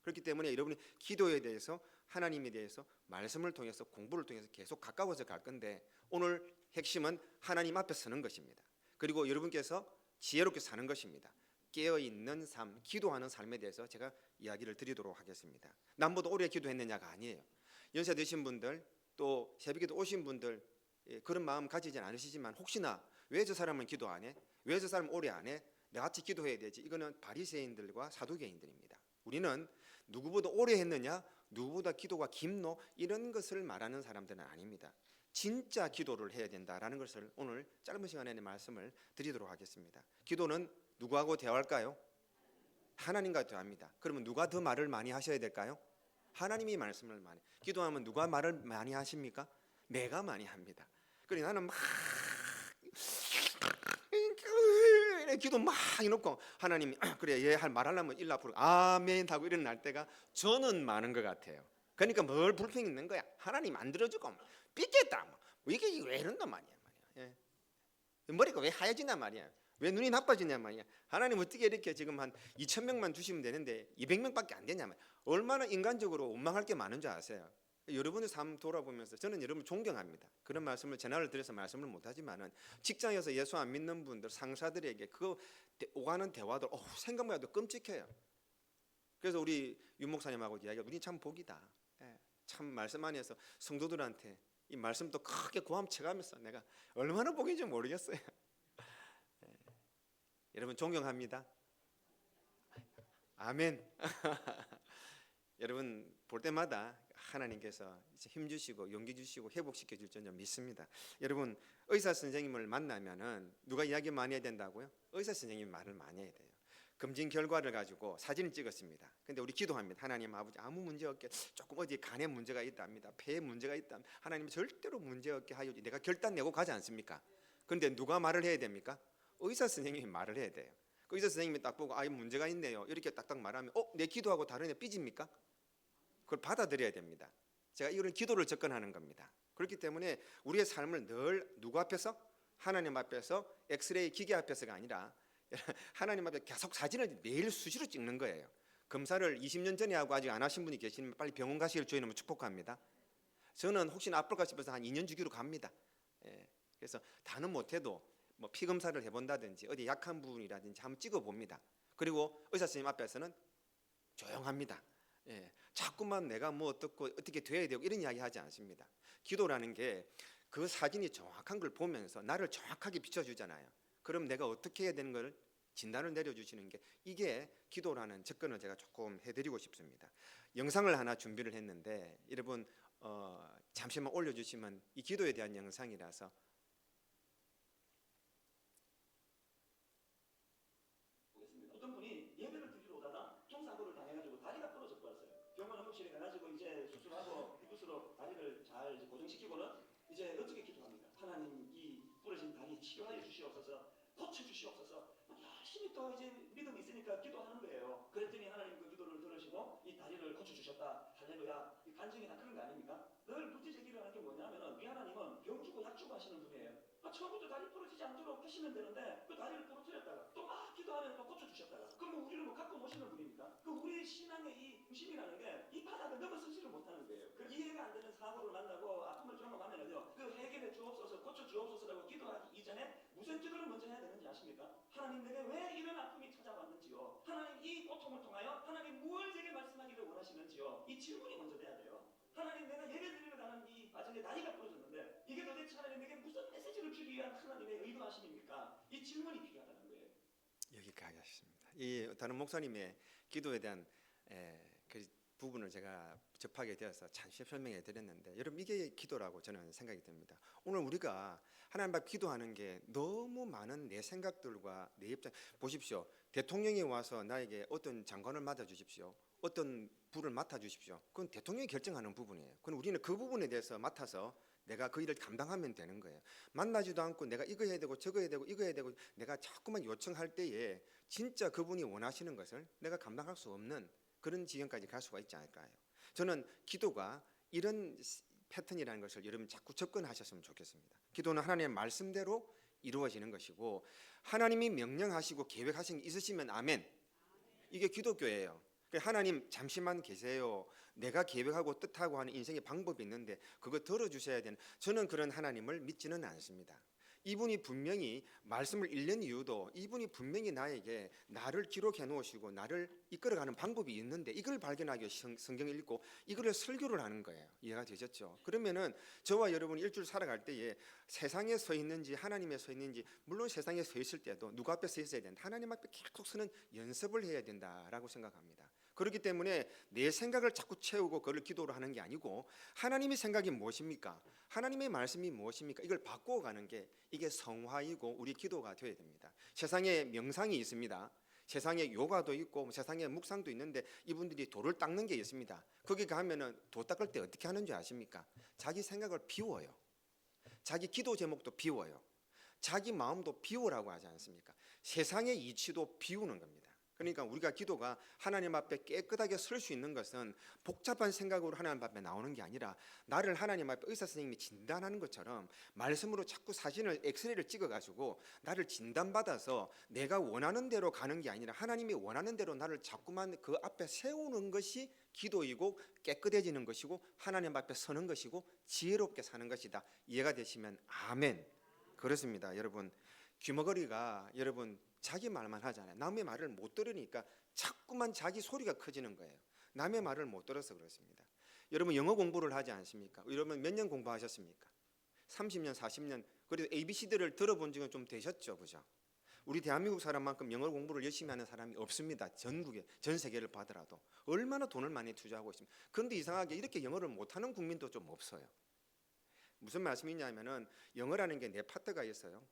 Speaker 2: 그렇기 때문에 여러분이 기도에 대해서 하나님에 대해서 말씀을 통해서 공부를 통해서 계속 가까워져 갈 건데 오늘 핵심은 하나님 앞에 서는 것입니다. 그리고 여러분께서 지혜롭게 사는 것입니다. 깨어있는 삶, 기도하는 삶에 대해서 제가 이야기를 드리도록 하겠습니다. 남보다 오래 기도했느냐가 아니에요. 연세 드신 분들 또 새벽에도 오신 분들 그런 마음 가지진 않으시지만 혹시나 왜 저 사람은 기도 안 해? 왜 저 사람은 오래 안 해? 내가 같이 기도해야 되지. 이거는 바리새인들과 사두개인들입니다. 우리는 누구보다 오래 했느냐, 누구보다 기도가 깊노 이런 것을 말하는 사람들은 아닙니다. 진짜 기도를 해야 된다라는 것을 오늘 짧은 시간에 말씀을 드리도록 하겠습니다. 기도는 누구하고 대화할까요? 하나님과 대화합니다. 그러면 누가 더 말을 많이 하셔야 될까요? 하나님이 말씀을 많이. 기도하면 누가 말을 많이 하십니까? 내가 많이 합니다. 그래 나는 막 기도 막 해놓고 하나님이 그래 얘 할 말하려면 일러 부르고 아멘 하고 일어날 때가 저는 많은 것 같아요. 그러니까 뭘 불평 있는 거야? 하나님 만들어주고 삐겠다. 뭐 이게 왜 이런단 말이야. 예. 머리가 왜 하얘진단 말이야. 왜 눈이 나빠지냐 말이야. 하나님 어떻게 이렇게 지금 한 2,000명만 주시면 되는데 200명밖에 안 되냐 말이야. 얼마나 인간적으로 원망할 게 많은 줄 아세요? 여러분의 삶 돌아보면서 저는 여러분 존경합니다. 그런 말씀을 전화를 드려서 말씀을 못하지만은 직장에서 예수 안 믿는 분들 상사들에게 그 오가는 대화들 생각만 해도 끔찍해요. 그래서 우리 윤 목사님하고 이야기가 우리 참 복이다. 예, 참 말씀 많이 해서 성도들한테 이 말씀도 크게 고함쳐가면서 내가 얼마나 복인지 모르겠어요. 예, 여러분 존경합니다. 아멘. 여러분 볼 때마다 하나님께서 힘 주시고 용기 주시고 회복시켜 줄 줄 믿습니다. 여러분 의사 선생님을 만나면은 누가 이야기 많이 해야 된다고요? 의사 선생님이 말을 많이 해야 돼요. 검진 결과를 가지고 사진을 찍었습니다. 근데 우리 기도합니다. 하나님 아버지 아무 문제 없게, 조금 어디 간에 문제가 있답니다. 폐에 문제가 있다. 하나님 절대로 문제 없게 하여 내가 결단 내고 가지 않습니까? 근데 누가 말을 해야 됩니까? 의사 선생님이 말을 해야 돼요. 그 의사 선생님이 딱 보고 문제가 있네요. 이렇게 딱딱 말하면 내 기도하고 다른 애 삐집니까? 그걸 받아들여야 됩니다. 제가 이거는 기도를 접근하는 겁니다. 그렇기 때문에 우리의 삶을 늘 누구 앞에서? 하나님 앞에서 엑스레이 기계 앞에서가 아니라 하나님 앞에 계속 사진을 매일 수시로 찍는 거예요. 검사를 20년 전에 하고 아직 안 하신 분이 계시면 빨리 병원 가시길 주님은 축복합니다. 저는 혹시나 앞으로 가시면서 한 2년 주기로 갑니다. 그래서 다는 못해도 뭐 피 검사를 해본다든지 어디 약한 부분이라든지 한번 찍어봅니다. 그리고 의사 선생님 앞에서는 조용합니다. 자꾸만 내가 뭐 어떻게 돼야 되고 이런 이야기 하지 않습니다. 기도라는 게 그 사진이 정확한 걸 보면서 나를 정확하게 비춰주잖아요. 그럼 내가 어떻게 해야 되는 걸 진단을 내려주시는 게 이게 기도라는 접근을 제가 조금 해드리고 싶습니다. 영상을 하나 준비를 했는데 여러분 잠시만 올려주시면 이 기도에 대한 영상이라서
Speaker 4: 어떤 분이 예배를 드리러 오다가 총사고를 당해가지고 다리가 부러져 버렸어요. 병원 응급실에 가가지고 이제 수술하고 기부스로 다리를 잘 이제 고정시키고는 이제 어떻게 기도합니다. 하나님 이 부러진 다리 치료하여 주시옵소서, 고쳐 주시옵소서. 열심히 또 이제 믿음이 있으니까 기도하는 거예요. 그랬더니 하나님 그 기도를 들으시고 이 다리를 고쳐 주셨다. 할렐루야. 이 간증이나 그런 거 아닙니까? 늘 부지제기를 하는 게 뭐냐면은 우리 하나님은 병 주고 약 주고 하시는 분이에요. 처음부터 다리 부러지지 않도록 하시면 되는데 그 다리를 부러뜨렸다가 또 막 기도하면 또 고쳐주셨다가 그럼 우리를 뭐 갖고 오시는 분입니까? 그 우리 신앙의 이 중심이라는 게 이 바닥을 넘어서지를 못하는 거예요. 그 이해가 안 되는 사고를 만나고 아픔을 경험하면은요 그 해결해 주옵소서 고쳐 주옵소서라고 기도하기 이전에 무슨 기도를 먼저 해야 되는지 아십니까? 하나님 내게 왜 이런 아픔이 찾아왔는지요, 하나님 이 고통을 통하여 하나님 무엇을 제게 말씀하기를 원하시는지요, 이 질문이 먼저 돼야 돼요. 하나님 내가 예배 드리러 가는 이 과정에 다리가 부러졌는데 이게 도대체 하나님 내게 무슨 메시지를 주기 위한 하나님의 의도하심입니까? 이 질문이 필요하다는 거예요.
Speaker 2: 여기까지 하겠습니다. 이 다른 목사님의 기도에 대한 그 부분을 제가 접하게 되어서 잠시 설명해 드렸는데 여러분 이게 기도라고 저는 생각이 듭니다. 오늘 우리가 하나님 앞 기도하는 게 너무 많은 내 생각들과 내 입장 보십시오. 대통령이 와서 나에게 어떤 장관을 맡아 주십시오. 어떤 부를 맡아 주십시오. 그건 대통령이 결정하는 부분이에요. 그럼 우리는 그 부분에 대해서 맡아서 내가 그 일을 감당하면 되는 거예요. 만나지도 않고 내가 이거 해야 되고 저거 해야 되고 이거 해야 되고 내가 자꾸만 요청할 때에 진짜 그분이 원하시는 것을 내가 감당할 수 없는 그런 지경까지 갈 수가 있지 않을까요? 저는 기도가 이런 패턴이라는 것을 여러분 자꾸 접근하셨으면 좋겠습니다. 기도는 하나님의 말씀대로 이루어지는 것이고 하나님이 명령하시고 계획하신 게 있으시면 아멘. 이게 기독교예요. 하나님 잠시만 계세요. 내가 계획하고 뜻하고 하는 인생의 방법이 있는데 그거 들어주셔야 되는, 저는 그런 하나님을 믿지는 않습니다. 이분이 분명히 말씀을 읽는 이유도 이분이 분명히 나에게 나를 기록해 놓으시고 나를 이끌어가는 방법이 있는데 이걸 발견하기 위해 성경을 읽고 이걸 설교를 하는 거예요. 이해가 되셨죠? 그러면은 저와 여러분이 일주일 살아갈 때에 세상에 서 있는지 하나님에 서 있는지, 물론 세상에 서 있을 때도 누구 앞에 서 있어야 된다, 하나님 앞에 계속 서는 연습을 해야 된다라고 생각합니다. 그렇기 때문에 내 생각을 자꾸 채우고 그걸 기도로 하는 게 아니고 하나님의 생각이 무엇입니까? 하나님의 말씀이 무엇입니까? 이걸 바꿔가는 게 이게 성화이고 우리 기도가 되어야 됩니다. 세상에 명상이 있습니다. 세상에 요가도 있고 세상에 묵상도 있는데 이분들이 돌을 닦는 게 있습니다. 거기 가면은 돌 닦을 때 어떻게 하는지 아십니까? 자기 생각을 비워요. 자기 기도 제목도 비워요. 자기 마음도 비우라고 하지 않습니까? 세상의 이치도 비우는 겁니다. 그러니까 우리가 기도가 하나님 앞에 깨끗하게 설 수 있는 것은 복잡한 생각으로 하나님 앞에 나오는 게 아니라 나를 하나님 앞에 의사 선생님이 진단하는 것처럼 말씀으로 자꾸 사진을 엑스레이를 찍어가지고 나를 진단받아서 내가 원하는 대로 가는 게 아니라 하나님이 원하는 대로 나를 자꾸만 그 앞에 세우는 것이 기도이고 깨끗해지는 것이고 하나님 앞에 서는 것이고 지혜롭게 사는 것이다. 이해가 되시면 아멘. 그렇습니다. 여러분, 귀머거리가 여러분 자기 말만 하잖아요. 남의 말을 못 들으니까 자꾸만 자기 소리가 커지는 거예요. 남의 말을 못 들어서 그렇습니다. 여러분 영어 공부를 하지 않습니까? 여러분 몇 년 공부하셨습니까? 30년, 40년. 그래도 ABC들을 들어본 지는 좀 되셨죠, 그죠? 우리 대한민국 사람만큼 영어 공부를 열심히 하는 사람이 없습니다. 전국에, 전 세계를 봐더라도 얼마나 돈을 많이 투자하고 있습니다. 그런데 이상하게 이렇게 영어를 못하는 국민도 좀 없어요. 무슨 말씀이냐면은 영어라는 게 네 파트가 있어요.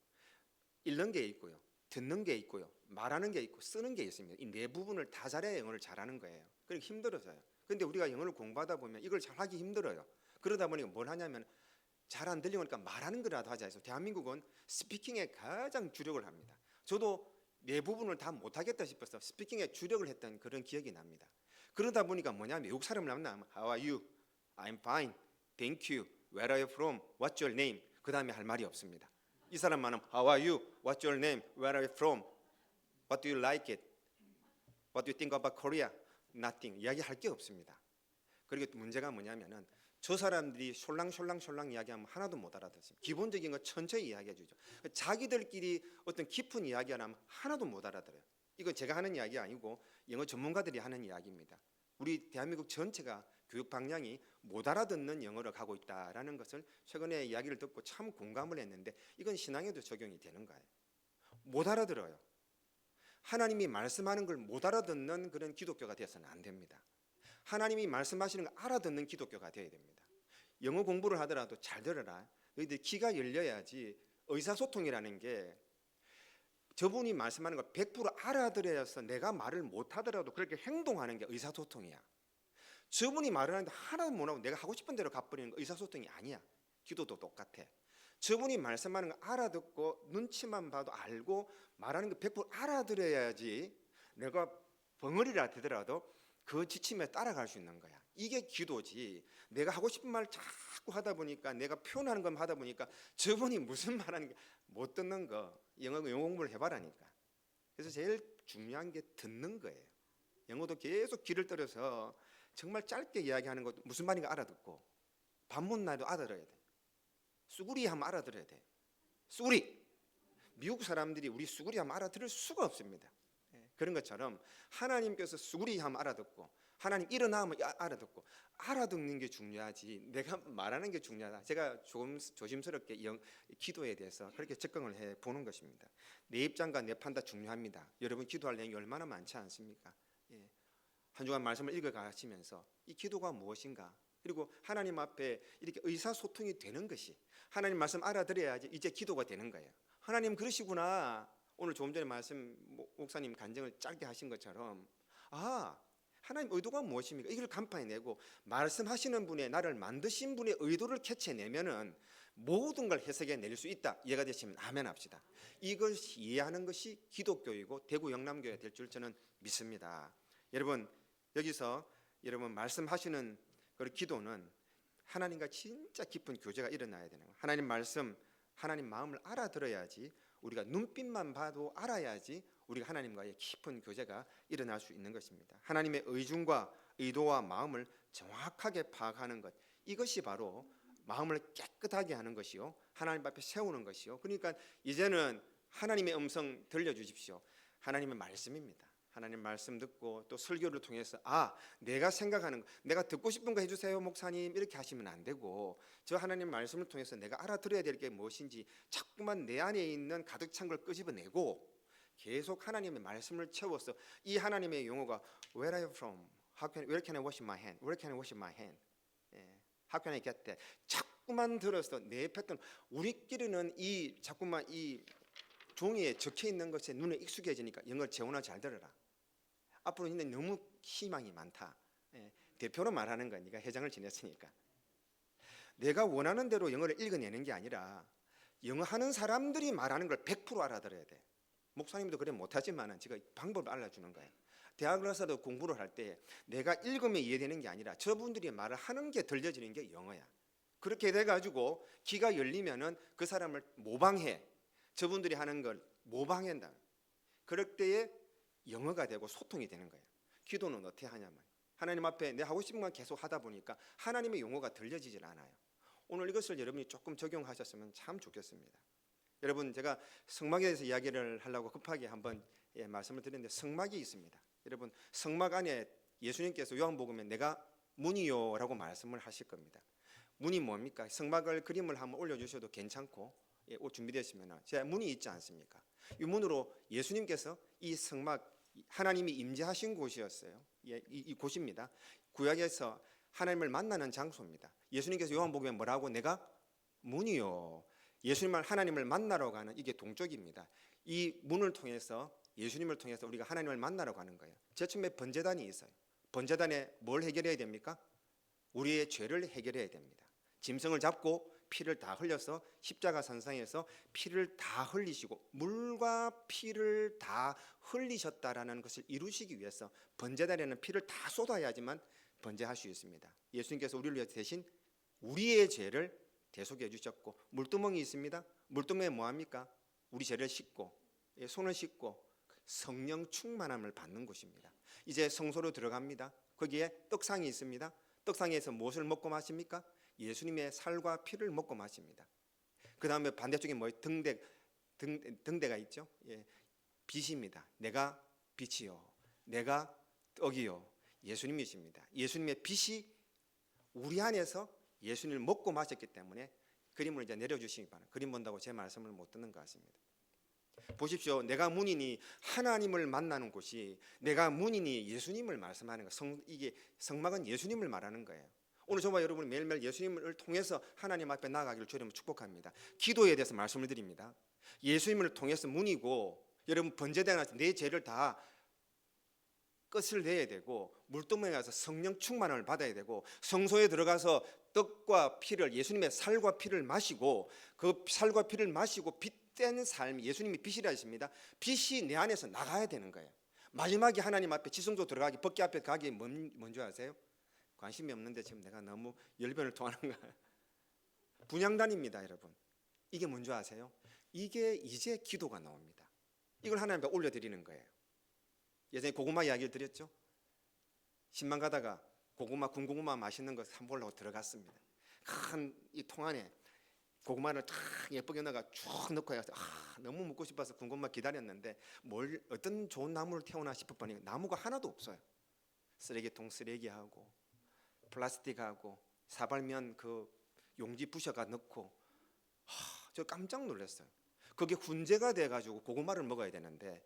Speaker 2: 읽는 게 있고요, 듣는 게 있고요, 말하는 게 있고 쓰는 게 있습니다. 이 네 부분을 다 잘해야 영어를 잘하는 거예요. 그러니까 힘들어서요. 그런데 우리가 영어를 공부하다 보면 이걸 잘하기 힘들어요. 그러다 보니까 뭘 하냐면 잘 안 들리니까 말하는 거라도 하자 해서 대한민국은 스피킹에 가장 주력을 합니다. 저도 네 부분을 다 못하겠다 싶어서 스피킹에 주력을 했던 그런 기억이 납니다. 그러다 보니까 뭐냐면 외국 사람을 만나면 How are you? I'm fine. Thank you. Where are you from? What's your name? 그 다음에 할 말이 없습니다. 이 사람만은 How are you? What's your name? Where are you from? What do you like it? What do you think about Korea? Nothing. 이야기할 게 없습니다. 그리고 문제가 뭐냐면은 저 사람들이 숄랑숄랑숄랑 이야기하면 하나도 못 알아듣습니다. 기본적인 거 천천히 이야기해 주죠. 자기들끼리 어떤 깊은 이야기를 하면 하나도 못 알아들어요. 이건 제가 하는 이야기 아니고 영어 전문가들이 하는 이야기입니다. 우리 대한민국 전체가 교육 방향이 못 알아듣는 영어로 가고 있다라는 것을 최근에 이야기를 듣고 참 공감을 했는데 이건 신앙에도 적용이 되는 거예요. 못 알아들어요. 하나님이 말씀하는 걸 못 알아듣는 그런 기독교가 되어서는 안 됩니다. 하나님이 말씀하시는 걸 알아듣는 기독교가 되어야 됩니다. 영어 공부를 하더라도 잘 들어라. 너희들 귀가 열려야지. 의사소통이라는 게 저분이 말씀하는 걸 100% 알아들어야서 내가 말을 못하더라도 그렇게 행동하는 게 의사소통이야. 저분이 말을 하는데 하나도 못하고 내가 하고 싶은 대로 가버리는 거 의사소통이 아니야. 기도도 똑같아. 저분이 말씀하는 거 알아듣고 눈치만 봐도 알고 말하는 거 100% 알아들어야지 내가 벙어리라 되더라도 그 지침에 따라갈 수 있는 거야. 이게 기도지. 내가 하고 싶은 말 자꾸 하다 보니까 내가 표현하는 것 하다 보니까 저분이 무슨 말하는 게 못 듣는 거. 영어 공부를 해봐라니까. 그래서 제일 중요한 게 듣는 거예요. 영어도 계속 귀를 들여서 정말 짧게 이야기하는 것도 무슨 말인가 알아듣고 반문나도 알아들어야 돼. 쑥우리 하면 알아들어야 돼. 쑥우리. 미국 사람들이 우리 쑥우리 하면 알아들을 수가 없습니다. 그런 것처럼 하나님께서 쑥우리 하면 알아듣고 하나님 일어나 하면 알아듣고 알아듣는 게 중요하지 내가 말하는 게 중요하다. 제가 조금 조심스럽게 기도에 대해서 그렇게 접근을 해보는 것입니다. 내 입장과 내 판단 중요합니다. 여러분 기도할 내용이 얼마나 많지 않습니까? 한 주간 말씀을 읽어가시면서 이 기도가 무엇인가 그리고 하나님 앞에 이렇게 의사소통이 되는 것이 하나님 말씀 알아들어야지 이제 기도가 되는 거예요. 하나님 그러시구나. 오늘 조금 전에 말씀 목사님 간증을 짧게 하신 것처럼 하나님 의도가 무엇입니까? 이걸 간파해내고 말씀하시는 분의 나를 만드신 분의 의도를 캐치해내면은 모든 걸 해석해낼 수 있다. 이해가 되시면 아멘 합시다. 이걸 이해하는 것이 기독교이고 대구 영남교회 될 줄 저는 믿습니다. 여러분 여기서 여러분 말씀하시는 그 기도는 하나님과 진짜 깊은 교제가 일어나야 되는 거예요. 하나님 말씀, 하나님 마음을 알아들어야지 우리가 눈빛만 봐도 알아야지 우리가 하나님과의 깊은 교제가 일어날 수 있는 것입니다. 하나님의 의중과 의도와 마음을 정확하게 파악하는 것 이것이 바로 마음을 깨끗하게 하는 것이요 하나님 앞에 세우는 것이요 그러니까 이제는 하나님의 음성 들려주십시오. 하나님의 말씀입니다. 하나님 말씀 듣고 또 설교를 통해서 내가 생각하는 거 내가 듣고 싶은 거 해주세요 목사님 이렇게 하시면 안 되고 저 하나님 말씀을 통해서 내가 알아들어야 될 게 무엇인지 자꾸만 내 안에 있는 가득 찬 걸 끄집어내고 계속 하나님의 말씀을 채워서 이 하나님의 용어가 Where are you from? Where can I wash my hand? Where can I wash my hand? How can I get that? 자꾸만 들어서 내 패턴 우리끼리는 이 자꾸만 이 종이에 적혀 있는 것에 눈에 익숙해지니까 영어를 재원아 잘 들어라. 앞으로 이제 너무 희망이 많다. 대표로 말하는 거 네가 회장을 지냈으니까 내가 원하는 대로 영어를 읽어내는 게 아니라 영어 하는 사람들이 말하는 걸 100% 알아들어야 돼. 목사님도 그래 못하지만은 제가 방법을 알려주는 거예요. 대학을 가서도 공부를 할 때 내가 읽으면 이해되는 게 아니라 저분들이 말을 하는 게 들려지는 게 영어야. 그렇게 돼가지고 귀가 열리면은 그 사람을 모방해. 저분들이 하는 걸 모방한다. 그럴 때에 영어가 되고 소통이 되는 거예요. 기도는 어떻게 하냐면 하나님 앞에 내 하고 싶은 건 계속 하다 보니까 하나님의 용어가 들려지질 않아요. 오늘 이것을 여러분이 조금 적용하셨으면 참 좋겠습니다. 여러분, 제가 성막에 대해서 이야기를 하려고 급하게 한번 말씀을 드렸는데 성막이 있습니다. 여러분, 성막 안에 예수님께서 요한복음에 내가 문이요라고 말씀을 하실 겁니다. 문이 뭡니까? 성막을 그림을 한번 올려주셔도 괜찮고, 옷 준비되시면 제가 문이 있지 않습니까? 이 문으로 예수님께서 이 성막, 하나님이 임재하신 곳이었어요. 이 곳입니다. 구약에서 하나님을 만나는 장소입니다. 예수님께서 요한복음에 뭐라고? 내가 문이요. 예수님을 하나님을 만나러 가는 이게 동쪽입니다. 이 문을 통해서 예수님을 통해서 우리가 하나님을 만나러 가는 거예요. 제쯤에 번제단이 있어요. 번제단에 뭘 해결해야 됩니까? 우리의 죄를 해결해야 됩니다. 짐승을 잡고 피를 다 흘려서 십자가 산상에서 피를 다 흘리시고 물과 피를 다 흘리셨다라는 것을 이루시기 위해서 번제단에는 피를 다 쏟아야지만 번제할 수 있습니다. 예수님께서 우리를 위해 대신 우리의 죄를 대속해 주셨고 물두멍이 있습니다. 물두멍에 뭐합니까? 우리 죄를 씻고 손을 씻고 성령 충만함을 받는 곳입니다. 이제 성소로 들어갑니다. 거기에 떡상이 있습니다. 떡상에서 무엇을 먹고 마십니까? 예수님의 살과 피를 먹고 마십니다. 그 다음에 반대쪽에 뭐 등대가 있죠. 빛입니다. 내가 빛이요, 내가 떡이요. 예수님이십니다. 예수님의 빛이 우리 안에서 예수님을 먹고 마셨기 때문에 그림을 이제 내려주시기 바랍니다. 그림 본다고 제 말씀을 못 듣는 것 같습니다. 보십시오. 내가 문이니 하나님을 만나는 곳이, 내가 문이니 예수님을 말씀하는 거. 이게 성막은 예수님을 말하는 거예요. 오늘 저와 여러분이 매일매일 예수님을 통해서 하나님 앞에 나아가기를 주님을 축복합니다. 기도에 대해서 말씀을 드립니다. 예수님을 통해서 문이고, 여러분 번제대나 내 죄를 다 끝을 내야 되고, 물두멍에 가서 성령 충만함을 받아야 되고, 성소에 들어가서 떡과 피를, 예수님의 살과 피를 마시고, 그 살과 피를 마시고 빛된 삶, 예수님이 빛이라 했습니다. 빛이 내 안에서 나가야 되는 거예요. 마지막에 하나님 앞에 지성소 들어가기, 법궤 앞에 가기 뭔지 아세요? 관심이 없는데 지금 내가 너무 열변을 토하는 거예요. 분향단입니다, 여러분. 이게 뭔지 아세요? 이게 이제 기도가 나옵니다. 이걸 하나님 앞에 올려드리는 거예요. 예전에 고구마 이야기를 드렸죠. 신만 가다가 군고구마 맛있는 거 사보려고 들어갔습니다. 큰 이 통 안에 고구마를 탁 예쁘게 넣어가 쭉 넣고 해서 너무 먹고 싶어서 군고구마 기다렸는데 어떤 좋은 나무를 태우나 싶었더니 나무가 하나도 없어요. 쓰레기통 쓰레기하고 플라스틱하고 사발면 그 용지 부셔가 넣고, 저 깜짝 놀랐어요. 그게 훈제가 돼가지고 고구마를 먹어야 되는데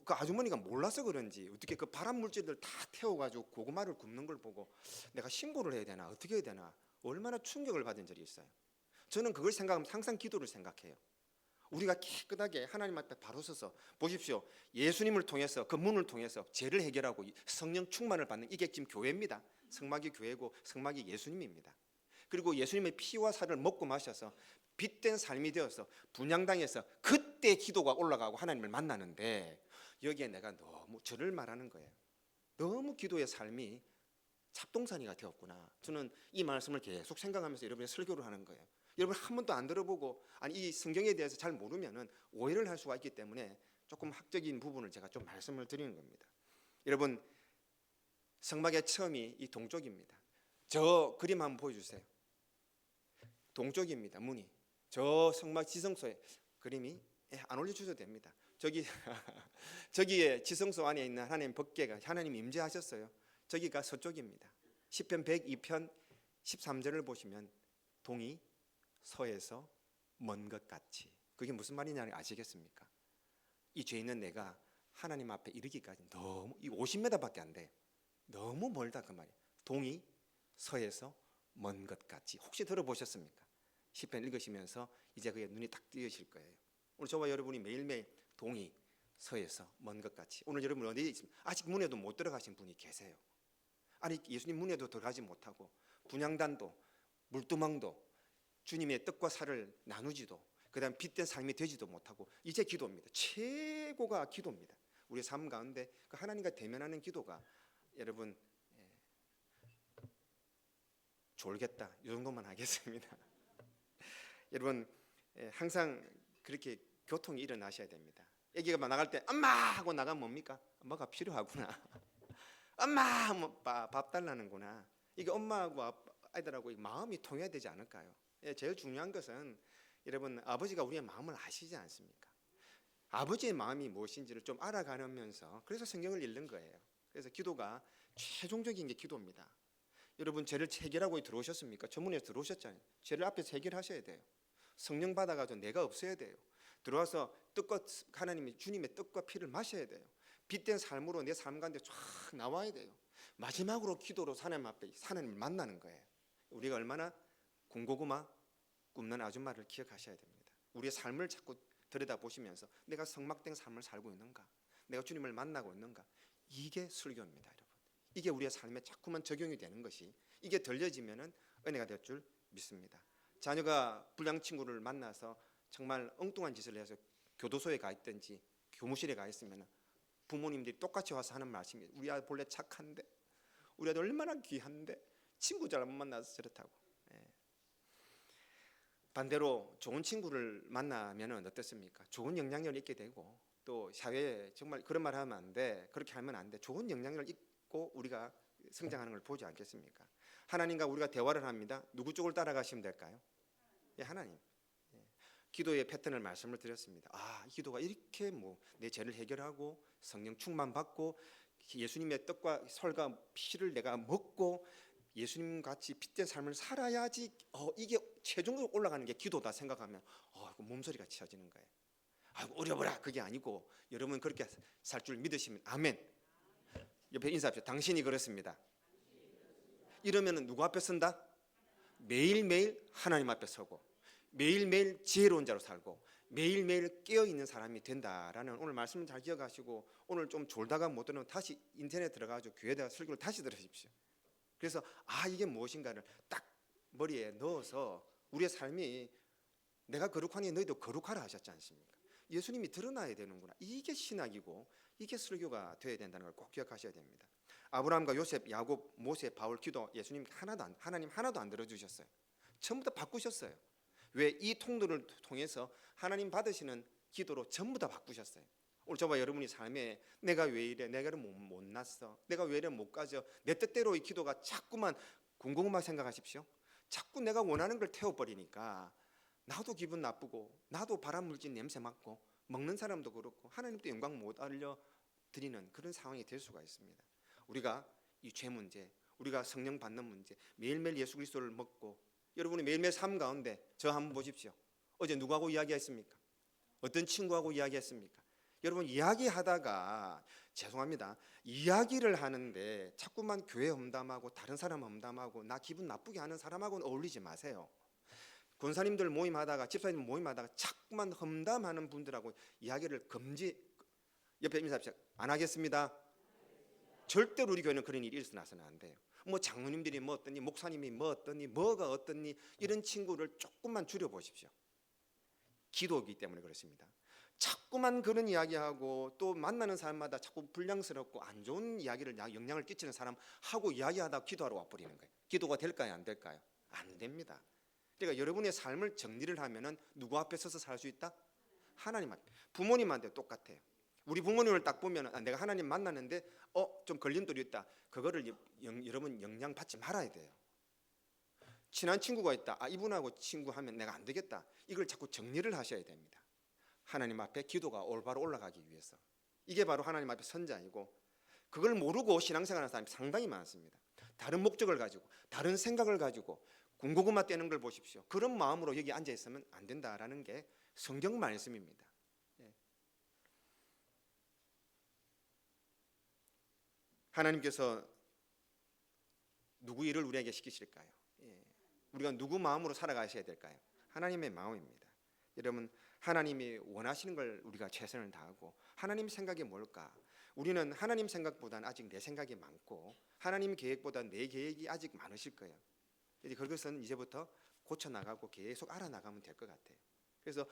Speaker 2: 그 아주머니가 몰라서 그런지 어떻게 그 발암 물질들 다 태워가지고 고구마를 굽는 걸 보고 내가 신고를 해야 되나 어떻게 해야 되나 얼마나 충격을 받은 적이 있어요. 저는 그걸 생각하면 항상 기도를 생각해요. 우리가 깨끗하게 하나님 앞에 바로 서서 보십시오. 예수님을 통해서 그 문을 통해서 죄를 해결하고 성령 충만을 받는 이게 지금 교회입니다. 성막이 교회고 성막이 예수님입니다. 그리고 예수님의 피와 살을 먹고 마셔서 빛된 삶이 되어서 분향당해서 그때 기도가 올라가고 하나님을 만나는데 여기에 내가 너무 저를 말하는 거예요. 너무 기도의 삶이 잡동사니가 되었구나. 저는 이 말씀을 계속 생각하면서 여러분의 설교를 하는 거예요. 여러분 한 번도 안 들어보고 이 성경에 대해서 잘 모르면은 오해를 할 수가 있기 때문에 조금 학적인 부분을 제가 좀 말씀을 드리는 겁니다. 여러분 성막의 처음이 이 동쪽입니다. 저 그림 한번 보여주세요. 동쪽입니다. 문이. 저 성막 지성소에 그림이 안 올려주셔도 됩니다. 저기에 지성소 안에 있는 하나님 법궤가 하나님 임재하셨어요. 저기가 서쪽입니다. 시편 102편 13절을 보시면 동이 서에서 먼 것 같이, 그게 무슨 말이냐는 아시겠습니까? 이 죄 있는 내가 하나님 앞에 이르기까지 너무 50m밖에 안 돼요. 너무 멀다 그 말이에요. 동이 서에서 먼 것 같이. 혹시 들어보셨습니까? 시편 읽으시면서 이제 그게 눈이 딱 띄어질 거예요. 오늘 저와 여러분이 매일매일 동이 서에서 먼 것 같이. 오늘 여러분 어디에 있습니까? 아직 문에도 못 들어가신 분이 계세요. 아니 예수님 문에도 들어가지 못하고 분향단도 물두멍도 주님의 떡과 살을 나누지도 그다음 빗된 삶이 되지도 못하고 이제 기도입니다. 최고가 기도입니다. 우리의 삶 가운데 그 하나님과 대면하는 기도가 여러분 졸겠다 이 정도만 하겠습니다. 여러분 항상 그렇게 교통이 일어나셔야 됩니다. 애기가 나갈 때 엄마 하고 나가면 뭡니까? 엄마가 필요하구나. 엄마 하면 밥 달라는구나. 이게 엄마하고 아이들하고 마음이 통해야 되지 않을까요? 제일 중요한 것은 여러분 아버지가 우리의 마음을 아시지 않습니까? 아버지의 마음이 무엇인지를 좀 알아가면서 그래서 성경을 읽는 거예요. 그래서 기도가 최종적인 게 기도입니다. 여러분 죄를 해결하고 들어오셨습니까? 전문에서 들어오셨잖아요. 죄를 앞에서 해결하셔야 돼요. 성령 받아가지고 내가 없어야 돼요. 들어와서 뜻과 하나님의 주님의 뜻과 피를 마셔야 돼요. 빛된 삶으로 내 삶 가운데 쫙 나와야 돼요. 마지막으로 기도로 하나님 앞에 하나님을 만나는 거예요. 우리가 얼마나 군고구마 굽는 아줌마를 기억하셔야 됩니다. 우리의 삶을 자꾸 들여다보시면서 내가 성막된 삶을 살고 있는가? 내가 주님을 만나고 있는가? 이게 설교입니다, 여러분. 이게 우리의 삶에 자꾸만 적용이 되는 것이 이게 들려지면은 은혜가 될 줄 믿습니다. 자녀가 불량 친구를 만나서 정말 엉뚱한 짓을 해서 교도소에 가 있든지 교무실에 가 있으면 부모님들이 똑같이 와서 하는 말씀이 우리 아들 본래 착한데 우리 아들 얼마나 귀한데 친구 잘못 만나서 저렇다고. 반대로 좋은 친구를 만나면 어떻습니까? 좋은 영향력을 있게 되고 또 사회에 정말 그런 말 하면 안 돼. 그렇게 하면 안 돼. 좋은 영향력을 있고 우리가 성장하는 걸 보지 않겠습니까? 하나님과 우리가 대화를 합니다. 누구 쪽을 따라가시면 될까요? 예, 하나님. 기도의 패턴을 말씀을 드렸습니다. 이 기도가 이렇게 내 죄를 해결하고 성령 충만 받고 예수님의 떡과 설과 피를 내가 먹고 예수님 같이 빛된 삶을 살아야지 이게 최종적으로 올라가는 게 기도다 생각하면 몸소리가 치어지는 거예요. 어려워라 그게 아니고 여러분 그렇게 살 줄 믿으시면 아멘. 옆에 인사합시다. 당신이 그렇습니다. 이러면 누구 앞에 선다? 매일매일 하나님 앞에 서고 매일매일 지혜로운 자로 살고 매일매일 깨어있는 사람이 된다라는 오늘 말씀을 잘 기억하시고 오늘 좀 졸다가 못 들으면 다시 인터넷 들어가서 교회에다가 설교를 다시 들으십시오. 그래서 이게 무엇인가를 딱 머리에 넣어서 우리의 삶이 내가 거룩하니 너희도 거룩하라 하셨지 않습니까? 예수님이 드러나야 되는구나. 이게 신학이고 이게 설교가 되어야 된다는 걸 꼭 기억하셔야 됩니다. 아브라함과 요셉, 야곱, 모세, 바울 기도 하나님 하나도 안 들어주셨어요. 전부 다 바꾸셨어요. 왜? 이 통로를 통해서 하나님 받으시는 기도로 전부 다 바꾸셨어요. 오늘 저와 여러분이 삶에 내가 왜 이래? 내가 못 났어? 내가 왜 이래 못 가져? 내 뜻대로 이 기도가 자꾸만 궁금한 생각하십시오. 자꾸 내가 원하는 걸 태워버리니까 나도 기분 나쁘고 나도 발암물질 냄새 맡고 먹는 사람도 그렇고 하나님도 영광 못 알려드리는 그런 상황이 될 수가 있습니다. 우리가 이 죄 문제, 우리가 성령 받는 문제, 매일매일 예수 그리스도를 먹고 여러분이 매일매일 삶 가운데 저 한번 보십시오. 어제 누구하고 이야기했습니까? 어떤 친구하고 이야기했습니까? 여러분 이야기하다가 죄송합니다. 이야기를 하는데 자꾸만 교회 험담하고 다른 사람 험담하고 나 기분 나쁘게 하는 사람하고는 어울리지 마세요. 권사님들 모임하다가 집사님 모임하다가 자꾸만 험담하는 분들하고 이야기를 옆에 인사합시다. 안 하겠습니다. 절대로 우리 교회는 그런 일이 일어나서는 안 돼요. 장로님들이 뭐 어떠니 목사님이 뭐 어떠니 뭐가 어떠니 이런 친구를 조금만 줄여보십시오. 기도이기 때문에 그렇습니다. 자꾸만 그런 이야기하고 또 만나는 사람마다 자꾸 불량스럽고 안 좋은 이야기를 영향을 끼치는 사람하고 이야기하다 기도하러 와버리는 거예요. 기도가 될까요? 안 될까요? 안 됩니다. 그러니까 여러분의 삶을 정리를 하면은 누구 앞에 서서 살 수 있다? 하나님 앞에. 부모님한테 똑같아요. 우리 부모님을 딱 보면 내가 하나님 만났는데 좀 걸림돌이 있다. 그거를 여러분 영향 받지 말아야 돼요. 친한 친구가 있다. 이분하고 친구하면 내가 안 되겠다. 이걸 자꾸 정리를 하셔야 됩니다. 하나님 앞에 기도가 올바로 올라가기 위해서. 이게 바로 하나님 앞에 선자이고 그걸 모르고 신앙생활하는 사람이 상당히 많습니다. 다른 목적을 가지고 다른 생각을 가지고 군고구마 떼는 걸 보십시오. 그런 마음으로 여기 앉아 있으면 안 된다라는 게 성경 말씀입니다. 하나님께서 누구 일을 우리에게 시키실까요? 우리가 누구 마음으로 살아가셔야 될까요? 하나님의 마음입니다. 여러분 하나님이 원하시는 걸 우리가 최선을 다하고 하나님 생각이 뭘까? 우리는 하나님 생각보다는 아직 내 생각이 많고 하나님 계획보다 내 계획이 아직 많으실 거예요. 그것은 이제부터 고쳐나가고 계속 알아나가면 될 것 같아요. 그래서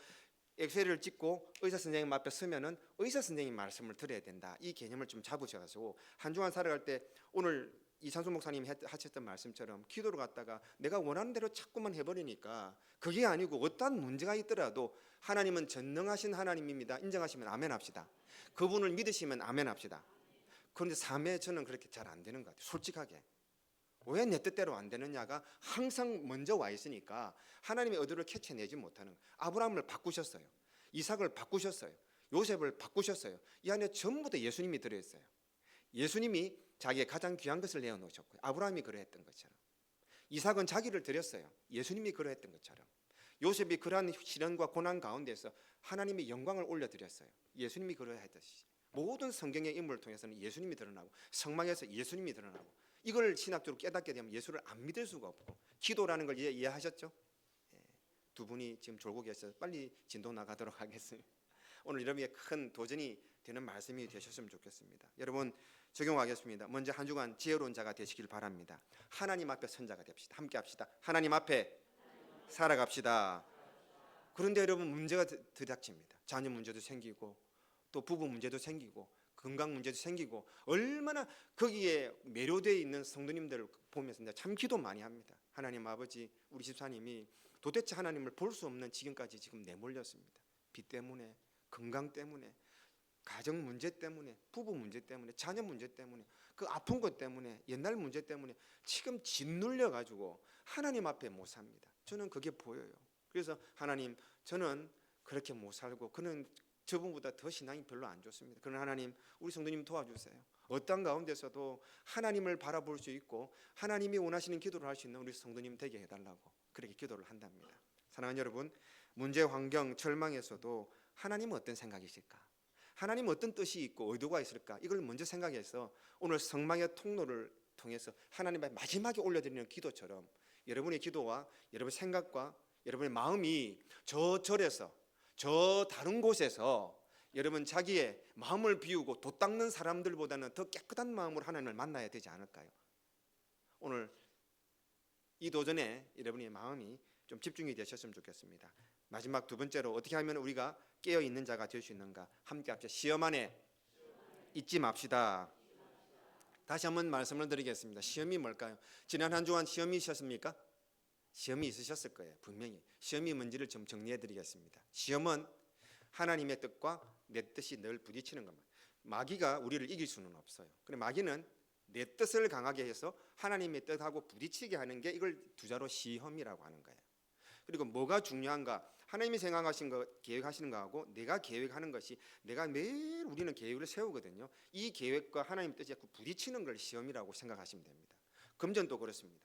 Speaker 2: 엑스레이를 찍고 의사 선생님 앞에 서면은 의사 선생님 말씀을 들어야 된다. 이 개념을 좀 잡으셔가지고 한 주간 살아갈 때 오늘 이산수 목사님이 하셨던 말씀처럼 기도를 갖다가 내가 원하는 대로 자꾸만 해버리니까 그게 아니고 어떠한 문제가 있더라도 하나님은 전능하신 하나님입니다. 인정하시면 아멘 합시다. 그분을 믿으시면 아멘 합시다. 그런데 삶에 저는 그렇게 잘 안 되는 것 같아요. 솔직하게. 왜 내 뜻대로 안 되느냐가 항상 먼저 와 있으니까 하나님의 의도를 캐치내지 못하는 거예요. 아브라함을 바꾸셨어요. 이삭을 바꾸셨어요. 요셉을 바꾸셨어요. 이 안에 전부 다 예수님이 들어있어요. 예수님이 자기의 가장 귀한 것을 내어놓으셨고요. 아브라함이 그러했던 것처럼. 이삭은 자기를 드렸어요. 예수님이 그러했던 것처럼. 요셉이 그러한 시련과 고난 가운데서 하나님의 영광을 올려드렸어요. 예수님이 그러했듯이. 모든 성경의 인물을 통해서는 예수님이 드러나고 성막에서 예수님이 드러나고 이걸 신학적으로 깨닫게 되면 예수를 안 믿을 수가 없고 기도라는 걸 이해하셨죠? 두 분이 지금 졸고 계셔서 빨리 진도 나가도록 하겠습니다. 오늘 여러분에게 큰 도전이 되는 말씀이 되셨으면 좋겠습니다. 여러분 적용하겠습니다. 먼저 한 주간 지혜로운 자가 되시길 바랍니다. 하나님 앞에 선자가 됩시다. 함께 합시다. 하나님 앞에 살아갑시다. 그런데 여러분 문제가 들이닥칩니다. 자녀 문제도 생기고 또 부부 문제도 생기고 건강 문제도 생기고 얼마나 거기에 매료되어 있는 성도님들을 보면서 참 기도 많이 합니다. 하나님 아버지 우리 집사님이 도대체 하나님을 볼 수 없는 지경까지 지금 내몰렸습니다. 빚 때문에 건강 때문에 가정 문제 때문에 부부 문제 때문에 자녀 문제 때문에 그 아픈 것 때문에 옛날 문제 때문에 지금 짓눌려 가지고 하나님 앞에 못 삽니다. 저는 그게 보여요. 그래서 하나님 저는 그렇게 못 살고 그는 저분보다 더 신앙이 별로 안 좋습니다. 그러나 하나님 우리 성도님 도와주세요. 어떤 가운데서도 하나님을 바라볼 수 있고 하나님이 원하시는 기도를 할 수 있는 우리 성도님 되게 해달라고 그렇게 기도를 한답니다. 사랑하는 여러분 문제 환경 절망에서도 하나님은 어떤 생각이실까? 하나님은 어떤 뜻이 있고 의도가 있을까? 이걸 먼저 생각해서 오늘 성막의 통로를 통해서 하나님 앞에 마지막에 올려드리는 기도처럼 여러분의 기도와 여러분의 생각과 여러분의 마음이 저 절에서 저 다른 곳에서 여러분 자기의 마음을 비우고 돛 닦는 사람들보다는 더 깨끗한 마음으로 하나님을 만나야 되지 않을까요? 오늘 이 도전에 여러분의 마음이 좀 집중이 되셨으면 좋겠습니다. 마지막 두 번째로 어떻게 하면 우리가 깨어있는 자가 될 수 있는가? 함께 합시다. 시험 안에 잊지 맙시다. 다시 한번 말씀을 드리겠습니다. 시험이 뭘까요? 지난 한 주간 시험이 있었습니까? 시험이 있으셨을 거예요. 분명히 시험이 뭔지를 좀 정리해 드리겠습니다. 시험은 하나님의 뜻과 내 뜻이 늘 부딪히는 겁니다. 마귀가 우리를 이길 수는 없어요. 그런데 마귀는 내 뜻을 강하게 해서 하나님의 뜻하고 부딪히게 하는 게 이걸 두자로 시험이라고 하는 거예요. 그리고 뭐가 중요한가? 하나님이 생각하신 거 계획하시는 거하고 내가 계획하는 것이 내가 매일 우리는 계획을 세우거든요. 이 계획과 하나님의 뜻이 자꾸 부딪히는 걸 시험이라고 생각하시면 됩니다. 금전도 그렇습니다.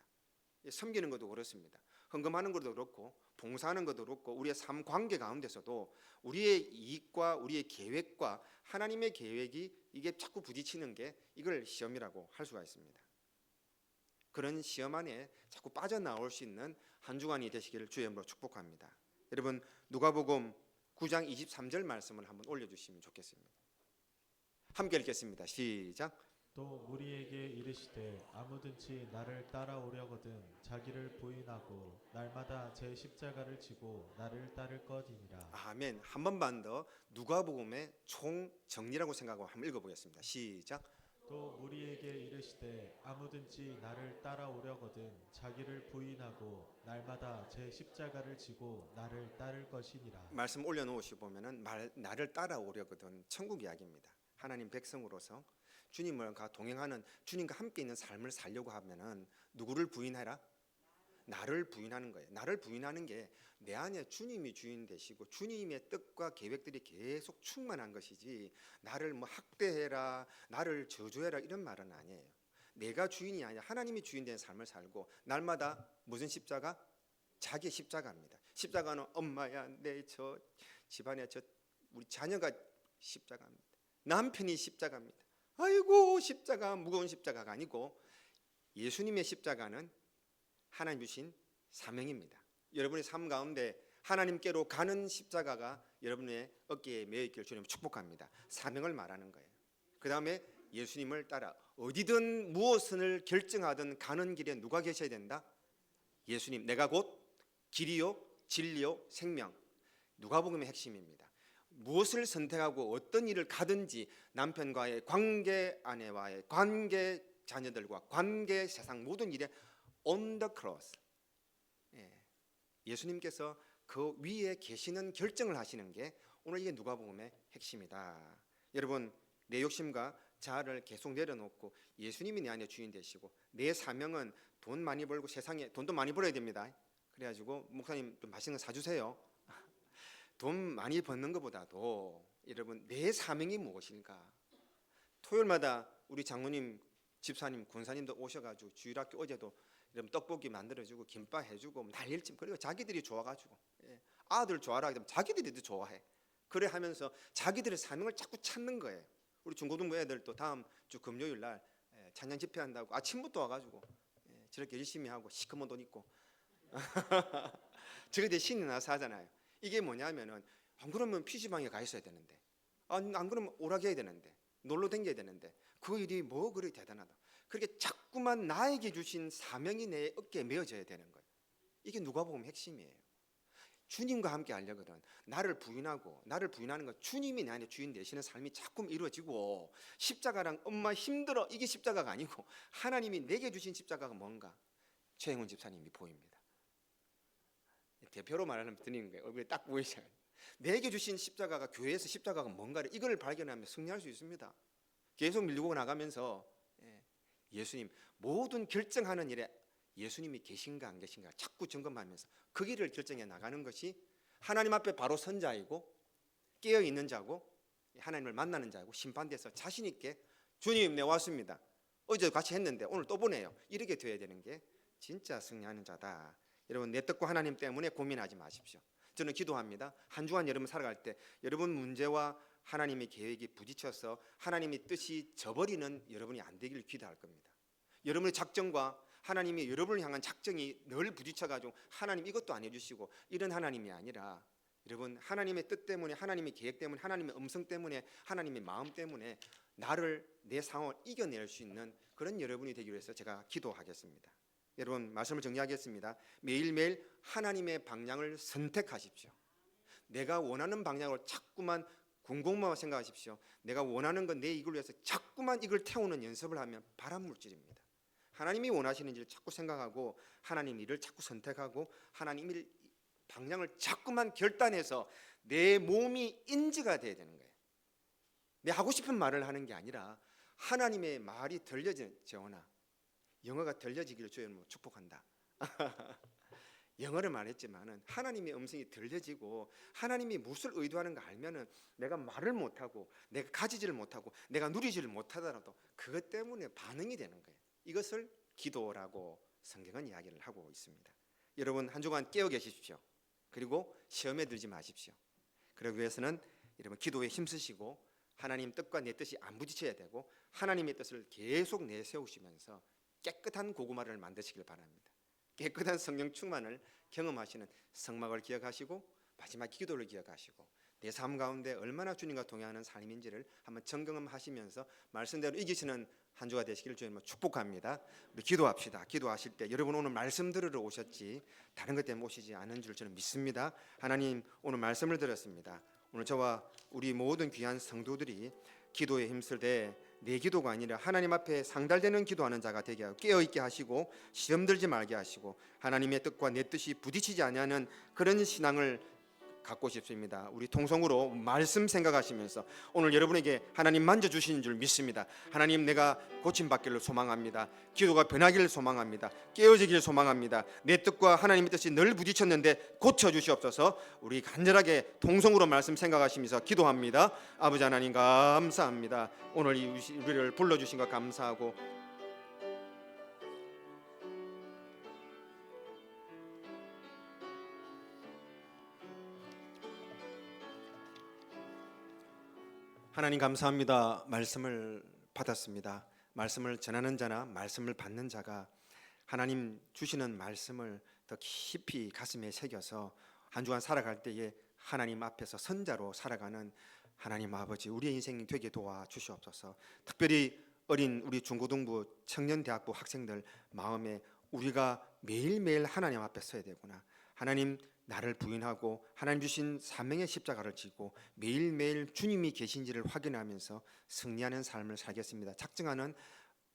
Speaker 2: 섬기는 것도 그렇습니다. 헌금하는 것도 그렇고 봉사하는 것도 그렇고 우리의 삶 관계 가운데서도 우리의 이익과 우리의 계획과 하나님의 계획이 이게 자꾸 부딪히는 게 이걸 시험이라고 할 수가 있습니다. 그런 시험 안에 자꾸 빠져나올 수 있는 한 주간이 되시기를 주의 이름으로 축복합니다. 여러분 누가복음 9장 23절 말씀을 한번 올려주시면 좋겠습니다. 함께 읽겠습니다. 시작.
Speaker 1: 또 무리에게 이르시되 아무든지 나를 따라오려거든 자기를 부인하고 날마다 제 십자가를 지고 나를 따를 것이니라.
Speaker 2: 아멘. 한 번만 더 누가복음의 총 정리라고 생각하고 한번 읽어보겠습니다. 시작.
Speaker 1: 또 무리에게 이르시되 아무든지 나를 따라오려거든 자기를 부인하고 날마다 제 십자가를 지고 나를 따를 것이니라.
Speaker 2: 말씀 올려놓으시고 보면은 나를 따라오려거든 천국 이야기입니다. 하나님 백성으로서 주님과 동행하는 주님과 함께 있는 삶을 살려고 하면은 누구를 부인하라? 나를 부인하는 거예요. 나를 부인하는 게 내 안에 주님이 주인 되시고 주님의 뜻과 계획들이 계속 충만한 것이지 나를 뭐 학대해라, 나를 저주해라 이런 말은 아니에요. 내가 주인이 아니라 하나님이 주인 된 삶을 살고 날마다 무슨 십자가? 자기의 십자가입니다. 십자가는 엄마야, 내 저 집안에 저 우리 자녀가 십자가입니다. 남편이 십자가입니다. 아이고 십자가 무거운 십자가가 아니고 예수님의 십자가는 하나님 주신 사명입니다. 여러분의 삶 가운데 하나님께로 가는 십자가가 여러분의 어깨에 매어 있기를 주님 축복합니다. 사명을 말하는 거예요. 그 다음에 예수님을 따라 어디든 무엇을 결정하든 가는 길에 누가 계셔야 된다? 예수님. 내가 곧 길이요 진리요 생명. 누가복음의 핵심입니다. 무엇을 선택하고 어떤 일을 가든지 남편과의 관계, 아내와의 관계, 자녀들과 관계, 세상 모든 일에 on the cross, 예수님께서 그 위에 계시는 결정을 하시는 게 오늘 이게 누가복음의 핵심이다. 여러분, 내 욕심과 자아를 계속 내려놓고 예수님이 내 안에 주인 되시고, 내 사명은 돈 많이 벌고 세상에 돈도 많이 벌어야 됩니다. 그래가지고 목사님 좀 맛있는 거 사주세요. 돈 많이 버는 것보다도 여러분 내 사명이 무엇인가? 토요일마다 우리 장로님, 집사님, 권사님도 오셔가지고 주일학교 어제도 여러분 떡볶이 만들어주고 김밥 해주고 난리침, 그리고 자기들이 좋아가지고 아들 좋아라 하면 자기들이 좋아해. 그래 하면서 자기들의 사명을 자꾸 찾는 거예요. 우리 중고등부 애들도 다음 주 금요일 날 찬양 집회한다고 아침부터 와가지고 저렇게 열심히 하고 시커먼 돈 있고 저게 신이 나서 하잖아요. 이게 뭐냐면은 안 그러면 PC방에 가 있어야 되는데, 안 그러면 오락해야 되는데, 놀러 다녀야 되는데, 그 일이 뭐 그리 대단하다. 그렇게 자꾸만 나에게 주신 사명이 내 어깨에 메어져야 되는 거예요. 이게 누가복음 핵심이에요. 주님과 함께 하려거든 나를 부인하는 건 주님이 내 안에 주인 되시는 삶이 자꾸 이루어지고, 십자가랑 엄마 힘들어 이게 십자가가 아니고 하나님이 내게 주신 십자가가 뭔가 최영훈 집사님이 보입니다. 대표로 말하는 드리는 거예요. 얼굴에 딱 보이잖아요. 내게 주신 십자가가, 교회에서 십자가가 뭔가를 이걸 발견하면 승리할 수 있습니다. 계속 밀고 나가면서 예수님 모든 결정하는 일에 예수님이 계신가 안 계신가 자꾸 점검하면서 그 길을 결정해 나가는 것이 하나님 앞에 바로 선 자이고 깨어 있는 자고 하나님을 만나는 자고 심판대에서 자신 있게 주님 내 왔습니다. 어제 같이 했는데 오늘 또 보내요. 이렇게 돼야 되는 게 진짜 승리하는 자다. 여러분 내 뜻과 하나님 때문에 고민하지 마십시오. 저는 기도합니다. 한 주간 여러분 살아갈 때 여러분 문제와 하나님의 계획이 부딪혀서 하나님의 뜻이 져버리는 여러분이 안 되기를 기도할 겁니다. 여러분의 작정과 하나님이 여러분을 향한 작정이 늘 부딪혀가지고 하나님 이것도 안 해주시고 이런 하나님이 아니라, 여러분 하나님의 뜻 때문에, 하나님의 계획 때문에, 하나님의 음성 때문에, 하나님의 마음 때문에 나를, 내 상황을 이겨낼 수 있는 그런 여러분이 되기 위해서 제가 기도하겠습니다. 여러분 말씀을 정리하겠습니다. 매일매일 하나님의 방향을 선택하십시오. 내가 원하는 방향으로 자꾸만 궁금만 생각하십시오. 내가 원하는 건 내 이걸 위해서 자꾸만 이걸 태우는 연습을 하면 발암물질입니다. 하나님이 원하시는 일을 자꾸 생각하고 하나님 일을 자꾸 선택하고 하나님 일 방향을 자꾸만 결단해서 내 몸이 인지가 돼야 되는 거예요. 내 하고 싶은 말을 하는 게 아니라 하나님의 말이 들려지거나, 영어가 들려지기를 주여 축복한다. 영어를 말했지만은 하나님의 음성이 들려지고 하나님이 무엇을 의도하는가 알면은 내가 말을 못하고 내가 가지지를 못하고 내가 누리지를 못하더라도 그것 때문에 반응이 되는 거예요. 이것을 기도라고 성경은 이야기를 하고 있습니다. 여러분 한 주간 깨어 계십시오. 그리고 시험에 들지 마십시오. 그러기 위해서는 여러분 기도에 힘쓰시고 하나님 뜻과 내 뜻이 안 부딪혀야 되고 하나님의 뜻을 계속 내세우시면서 깨끗한 고구마를 만드시길 바랍니다. 깨끗한 성령 충만을 경험하시는 성막을 기억하시고 마지막 기도를 기억하시고 내 삶 가운데 얼마나 주님과 동행하는 삶인지를 한번 점검하시면서 말씀대로 이기시는 한 주가 되시기를 주님 축복합니다. 우리 기도합시다. 기도하실 때 여러분 오늘 말씀 들으러 오셨지 다른 것 때문에 오시지 않은 줄 저는 믿습니다. 하나님 오늘 말씀을 들었습니다. 오늘 저와 우리 모든 귀한 성도들이 기도에 힘쓸 때 내 기도가 아니라 하나님 앞에 상달되는 기도하는 자가 되게 하고 깨어있게 하시고 시험 들지 말게 하시고 하나님의 뜻과 내 뜻이 부딪히지 않는 그런 신앙을 갖고 싶습니다. 우리 통성으로 말씀 생각하시면서 오늘 여러분에게 하나님 만져주시는 줄 믿습니다. 하나님 내가 고침받기를 소망합니다. 기도가 변하기를 소망합니다. 깨어지기를 소망합니다. 내 뜻과 하나님의 뜻이 늘 부딪혔는데 고쳐주시옵소서. 우리 간절하게 통성으로 말씀 생각하시면서 기도합니다. 아버지 하나님 감사합니다. 오늘 우리를 불러주신 것 감사하고 하나님 감사합니다. 말씀을 받았습니다. 말씀을 전하는 자나 말씀을 받는 자가 하나님 주시는 말씀을 더 깊이 가슴에 새겨서 한 주간 살아갈 때에 하나님 앞에서 선자로 살아가는 하나님 아버지 우리의 인생이 되게 도와주시옵소서. 특별히 어린 우리 중고등부 청년대학부 학생들 마음에 우리가 매일매일 하나님 앞에 서야 되구나. 하나님 나를 부인하고 하나님 주신 사명의 십자가를 지고 매일매일 주님이 계신지를 확인하면서 승리하는 삶을 살겠습니다. 작정하는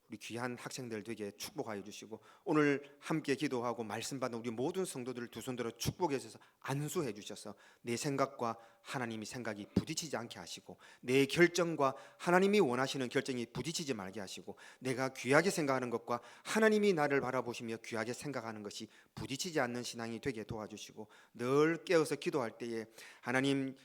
Speaker 2: 우리 귀한 학생들 되게 축복하여 주시고, 오늘 함께 기도하고 말씀 받는 우리 모든 성도들을 두 손들어 축복해 주셔서 안수해 주셔서 내 생각과 하나님이 생각이 부딪히지 않게 하시고, 내 결정과 하나님이 원하시는 결정이 부딪히지 말게 하시고, 내가 귀하게 생각하는 것과 하나님이 나를 바라보시며 귀하게 생각하는 것이 부딪히지 않는 신앙이 되게 도와주시고, 늘 깨어서 기도할 때에 하나님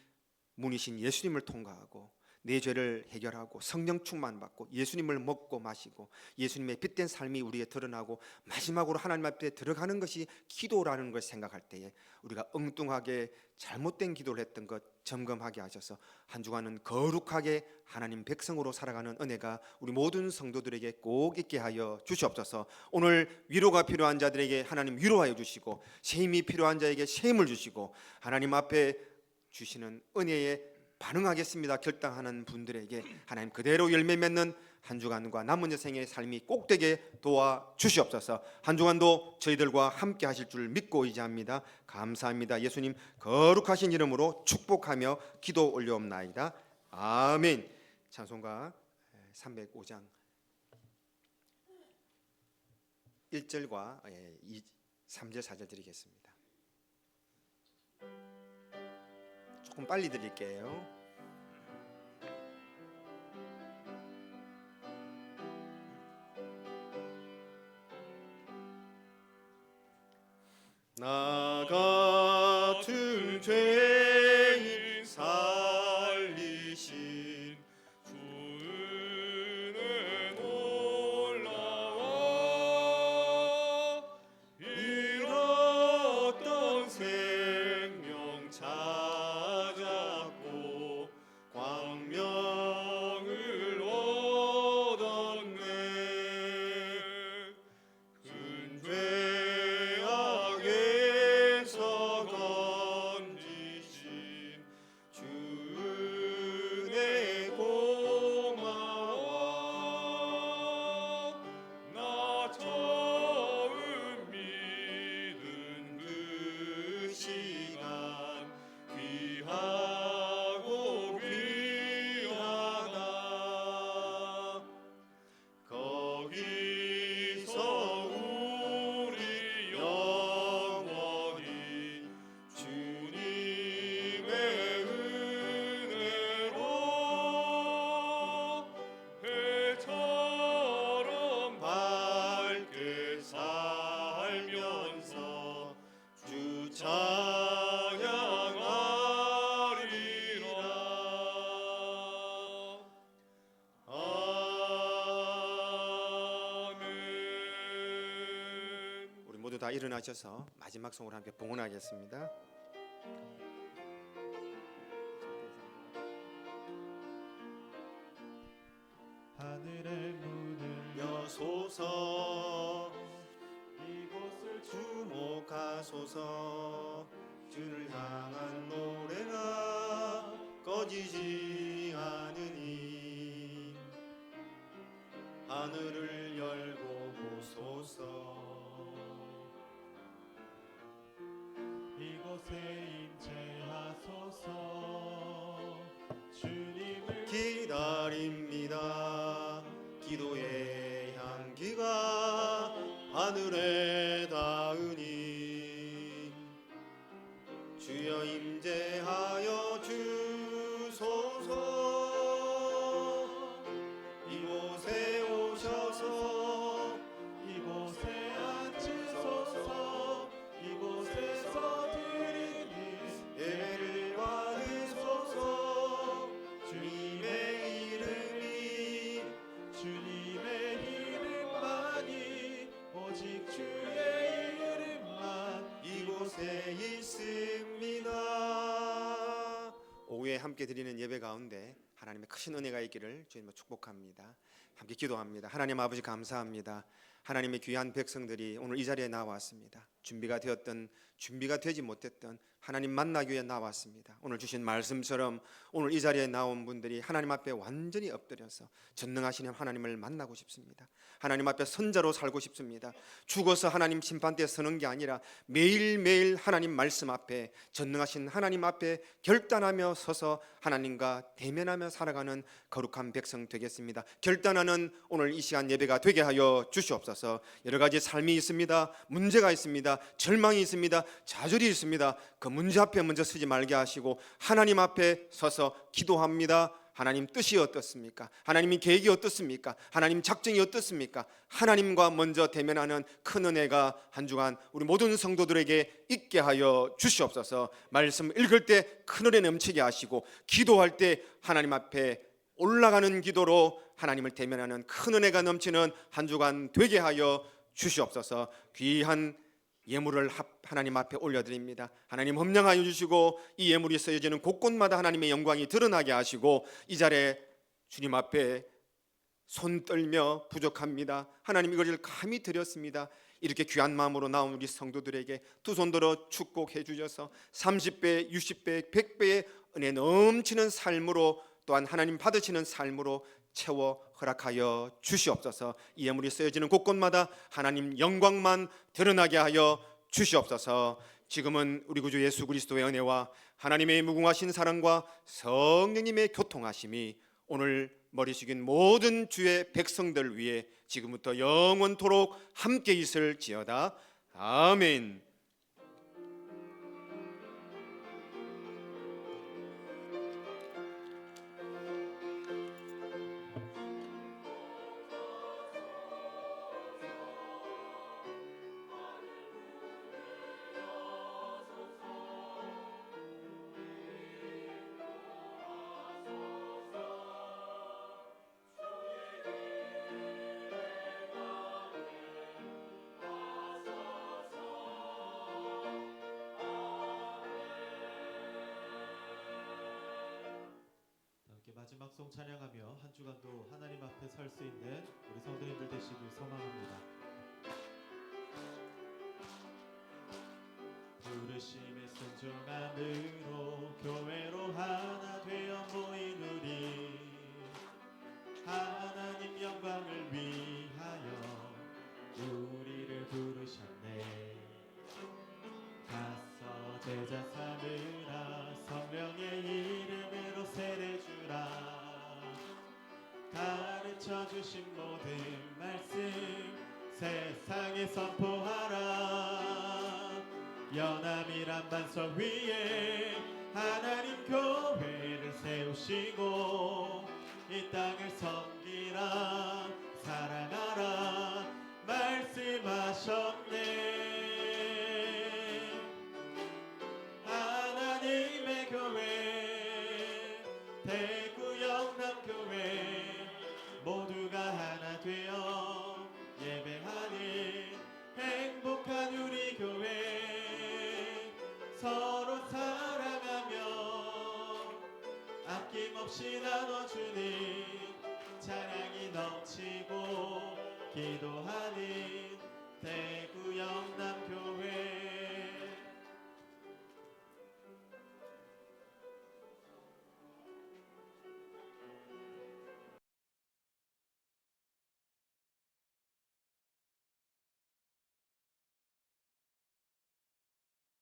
Speaker 2: 분이신 예수님을 통과하고 내 죄를 해결하고 성령 충만받고 예수님을 먹고 마시고 예수님의 빛된 삶이 우리에 드러나고 마지막으로 하나님 앞에 들어가는 것이 기도라는 걸 생각할 때에 우리가 엉뚱하게 잘못된 기도를 했던 것 점검하게 하셔서 한 주간은 거룩하게 하나님 백성으로 살아가는 은혜가 우리 모든 성도들에게 꼭 있게 하여 주시옵소서. 오늘 위로가 필요한 자들에게 하나님 위로하여 주시고, 쉼이 필요한 자에게 쉼을 주시고, 하나님 앞에 주시는 은혜에 반응하겠습니다 결단하는 분들에게 하나님 그대로 열매 맺는 한 주간과 남은 여생의 삶이 꼭 되게 도와 주시옵소서. 한 주간도 저희들과 함께 하실 줄 믿고 의지합니다. 감사합니다. 예수님 거룩하신 이름으로 축복하며 기도 올려옵나이다. 아멘. 찬송가 305장 1절과 3절 4절 드리겠습니다. 조금 빨리 드릴게요. 나 같은 죄인 살리신 주 은혜 놀라워 잃었던 생명 찾았고 광명을 얻었네. 큰 죄악에서 건지신 주 은혜 고마워. 나 처음 믿은 그 시간 귀하고 귀하다. 거기서 우리 영원히 주님의 은혜로 해처럼 밝게 살면서 주 찬양하리라. 아멘. 우리 모두 다 일어나셔서 마지막 성으로 함께 봉헌하겠습니다.
Speaker 1: 하늘의 문을
Speaker 2: 여소서
Speaker 1: 이곳을
Speaker 2: 주목하소서. 주를 향한 노래가 꺼지지 않으니 하늘을 열고 보소서.
Speaker 1: 이곳에 임재하소서. 주님을
Speaker 2: 기다립니다. 기도의 향기가 하늘에 닿으니 주여 임재하여 주소서. 이곳에 오셔서
Speaker 1: 이곳에 앉으소서. 이곳에서 드리는
Speaker 2: 예배를 받으소서. 주님의 이름이
Speaker 1: 주님의 이름만이 오직 주의 이름만
Speaker 2: 이곳에 있습니다. 오후에 함께 드리는 예배 가운데 하나님의 크신 은혜가 있기를 주님을 축복합니다. 함께 기도합니다. 하나님 아버지 감사합니다. 하나님의 귀한 백성들이 오늘 이 자리에 나왔습니다. 준비가 되었던 준비가 되지 못했던 하나님 만나기 위해 나왔습니다. 오늘 주신 말씀처럼 오늘 이 자리에 나온 분들이 하나님 앞에 완전히 엎드려서 전능하신 하나님을 만나고 싶습니다. 하나님 앞에 선자로 살고 싶습니다. 죽어서 하나님 심판대에 서는 게 아니라 매일매일 하나님 말씀 앞에 전능하신 하나님 앞에 결단하며 서서 하나님과 대면하며 살아가는 거룩한 백성 되겠습니다. 결단하는 오늘 이 시간 예배가 되게 하여 주시옵소서. 여러 가지 삶이 있습니다. 문제가 있습니다. 절망이 있습니다. 좌절이 있습니다. 그 문제 앞에 먼저 서지 말게 하시고 하나님 앞에 서서 기도합니다. 하나님 뜻이 어떻습니까? 하나님의 계획이 어떻습니까? 하나님 작정이 어떻습니까? 하나님과 먼저 대면하는 큰 은혜가 한 주간 우리 모든 성도들에게 있게 하여 주시옵소서. 말씀 읽을 때 큰 은혜 넘치게 하시고 기도할 때 하나님 앞에 올라가는 기도로 하나님을 대면하는 큰 은혜가 넘치는 한 주간 되게 하여 주시옵소서. 귀한 예물을 하나님 앞에 올려드립니다. 하나님 험량하여 주시고 이 예물이 쓰여지는 곳곳마다 하나님의 영광이 드러나게 하시고 이 자리에 주님 앞에 손 떨며 부족합니다. 하나님 이것을 감히 드렸습니다. 이렇게 귀한 마음으로 나온 우리 성도들에게 두 손 들어 축복해 주셔서 30배, 60배, 100배의 은혜 넘치는 삶으로 또한 하나님 받으시는 삶으로 채워 허락하여 주시옵소서. 이 예물이 쓰여지는 곳곳마다 하나님 영광만 드러나게 하여 주시옵소서. 지금은 우리 구주 예수 그리스도의 은혜와 하나님의 무궁하신 사랑과 성령님의 교통하심이 오늘 머리 숙인 모든 주의 백성들 위해 지금부터 영원토록 함께 있을지어다. 아멘.
Speaker 1: 함께 마지막 송 찬양하며 한 주간도 하나님 앞에 설 수 있는 우리 성도님들 되시길 소망합니다. 부르심에 순종함으로 교회로 하나 되어 모인 우리 하나님 영광을 위하여 우리를 부르셨네. 가서 제자 삼으라 성령의 이름으로 세례주라. 가르쳐 주신 모든 말씀 세상에 선포하라. 연합이란 반석 위에 하나님 교회를 세우시고 이 땅을 섬기라 사랑하라 말씀하셨네. 하나님의 교회 대구 영남교회 모두가 하나 되어 예배하는 행복한 우리 교회 서로 사랑하며 아낌없이 나눠주는 찬양이 넘치고 기도하는 대구 영남교회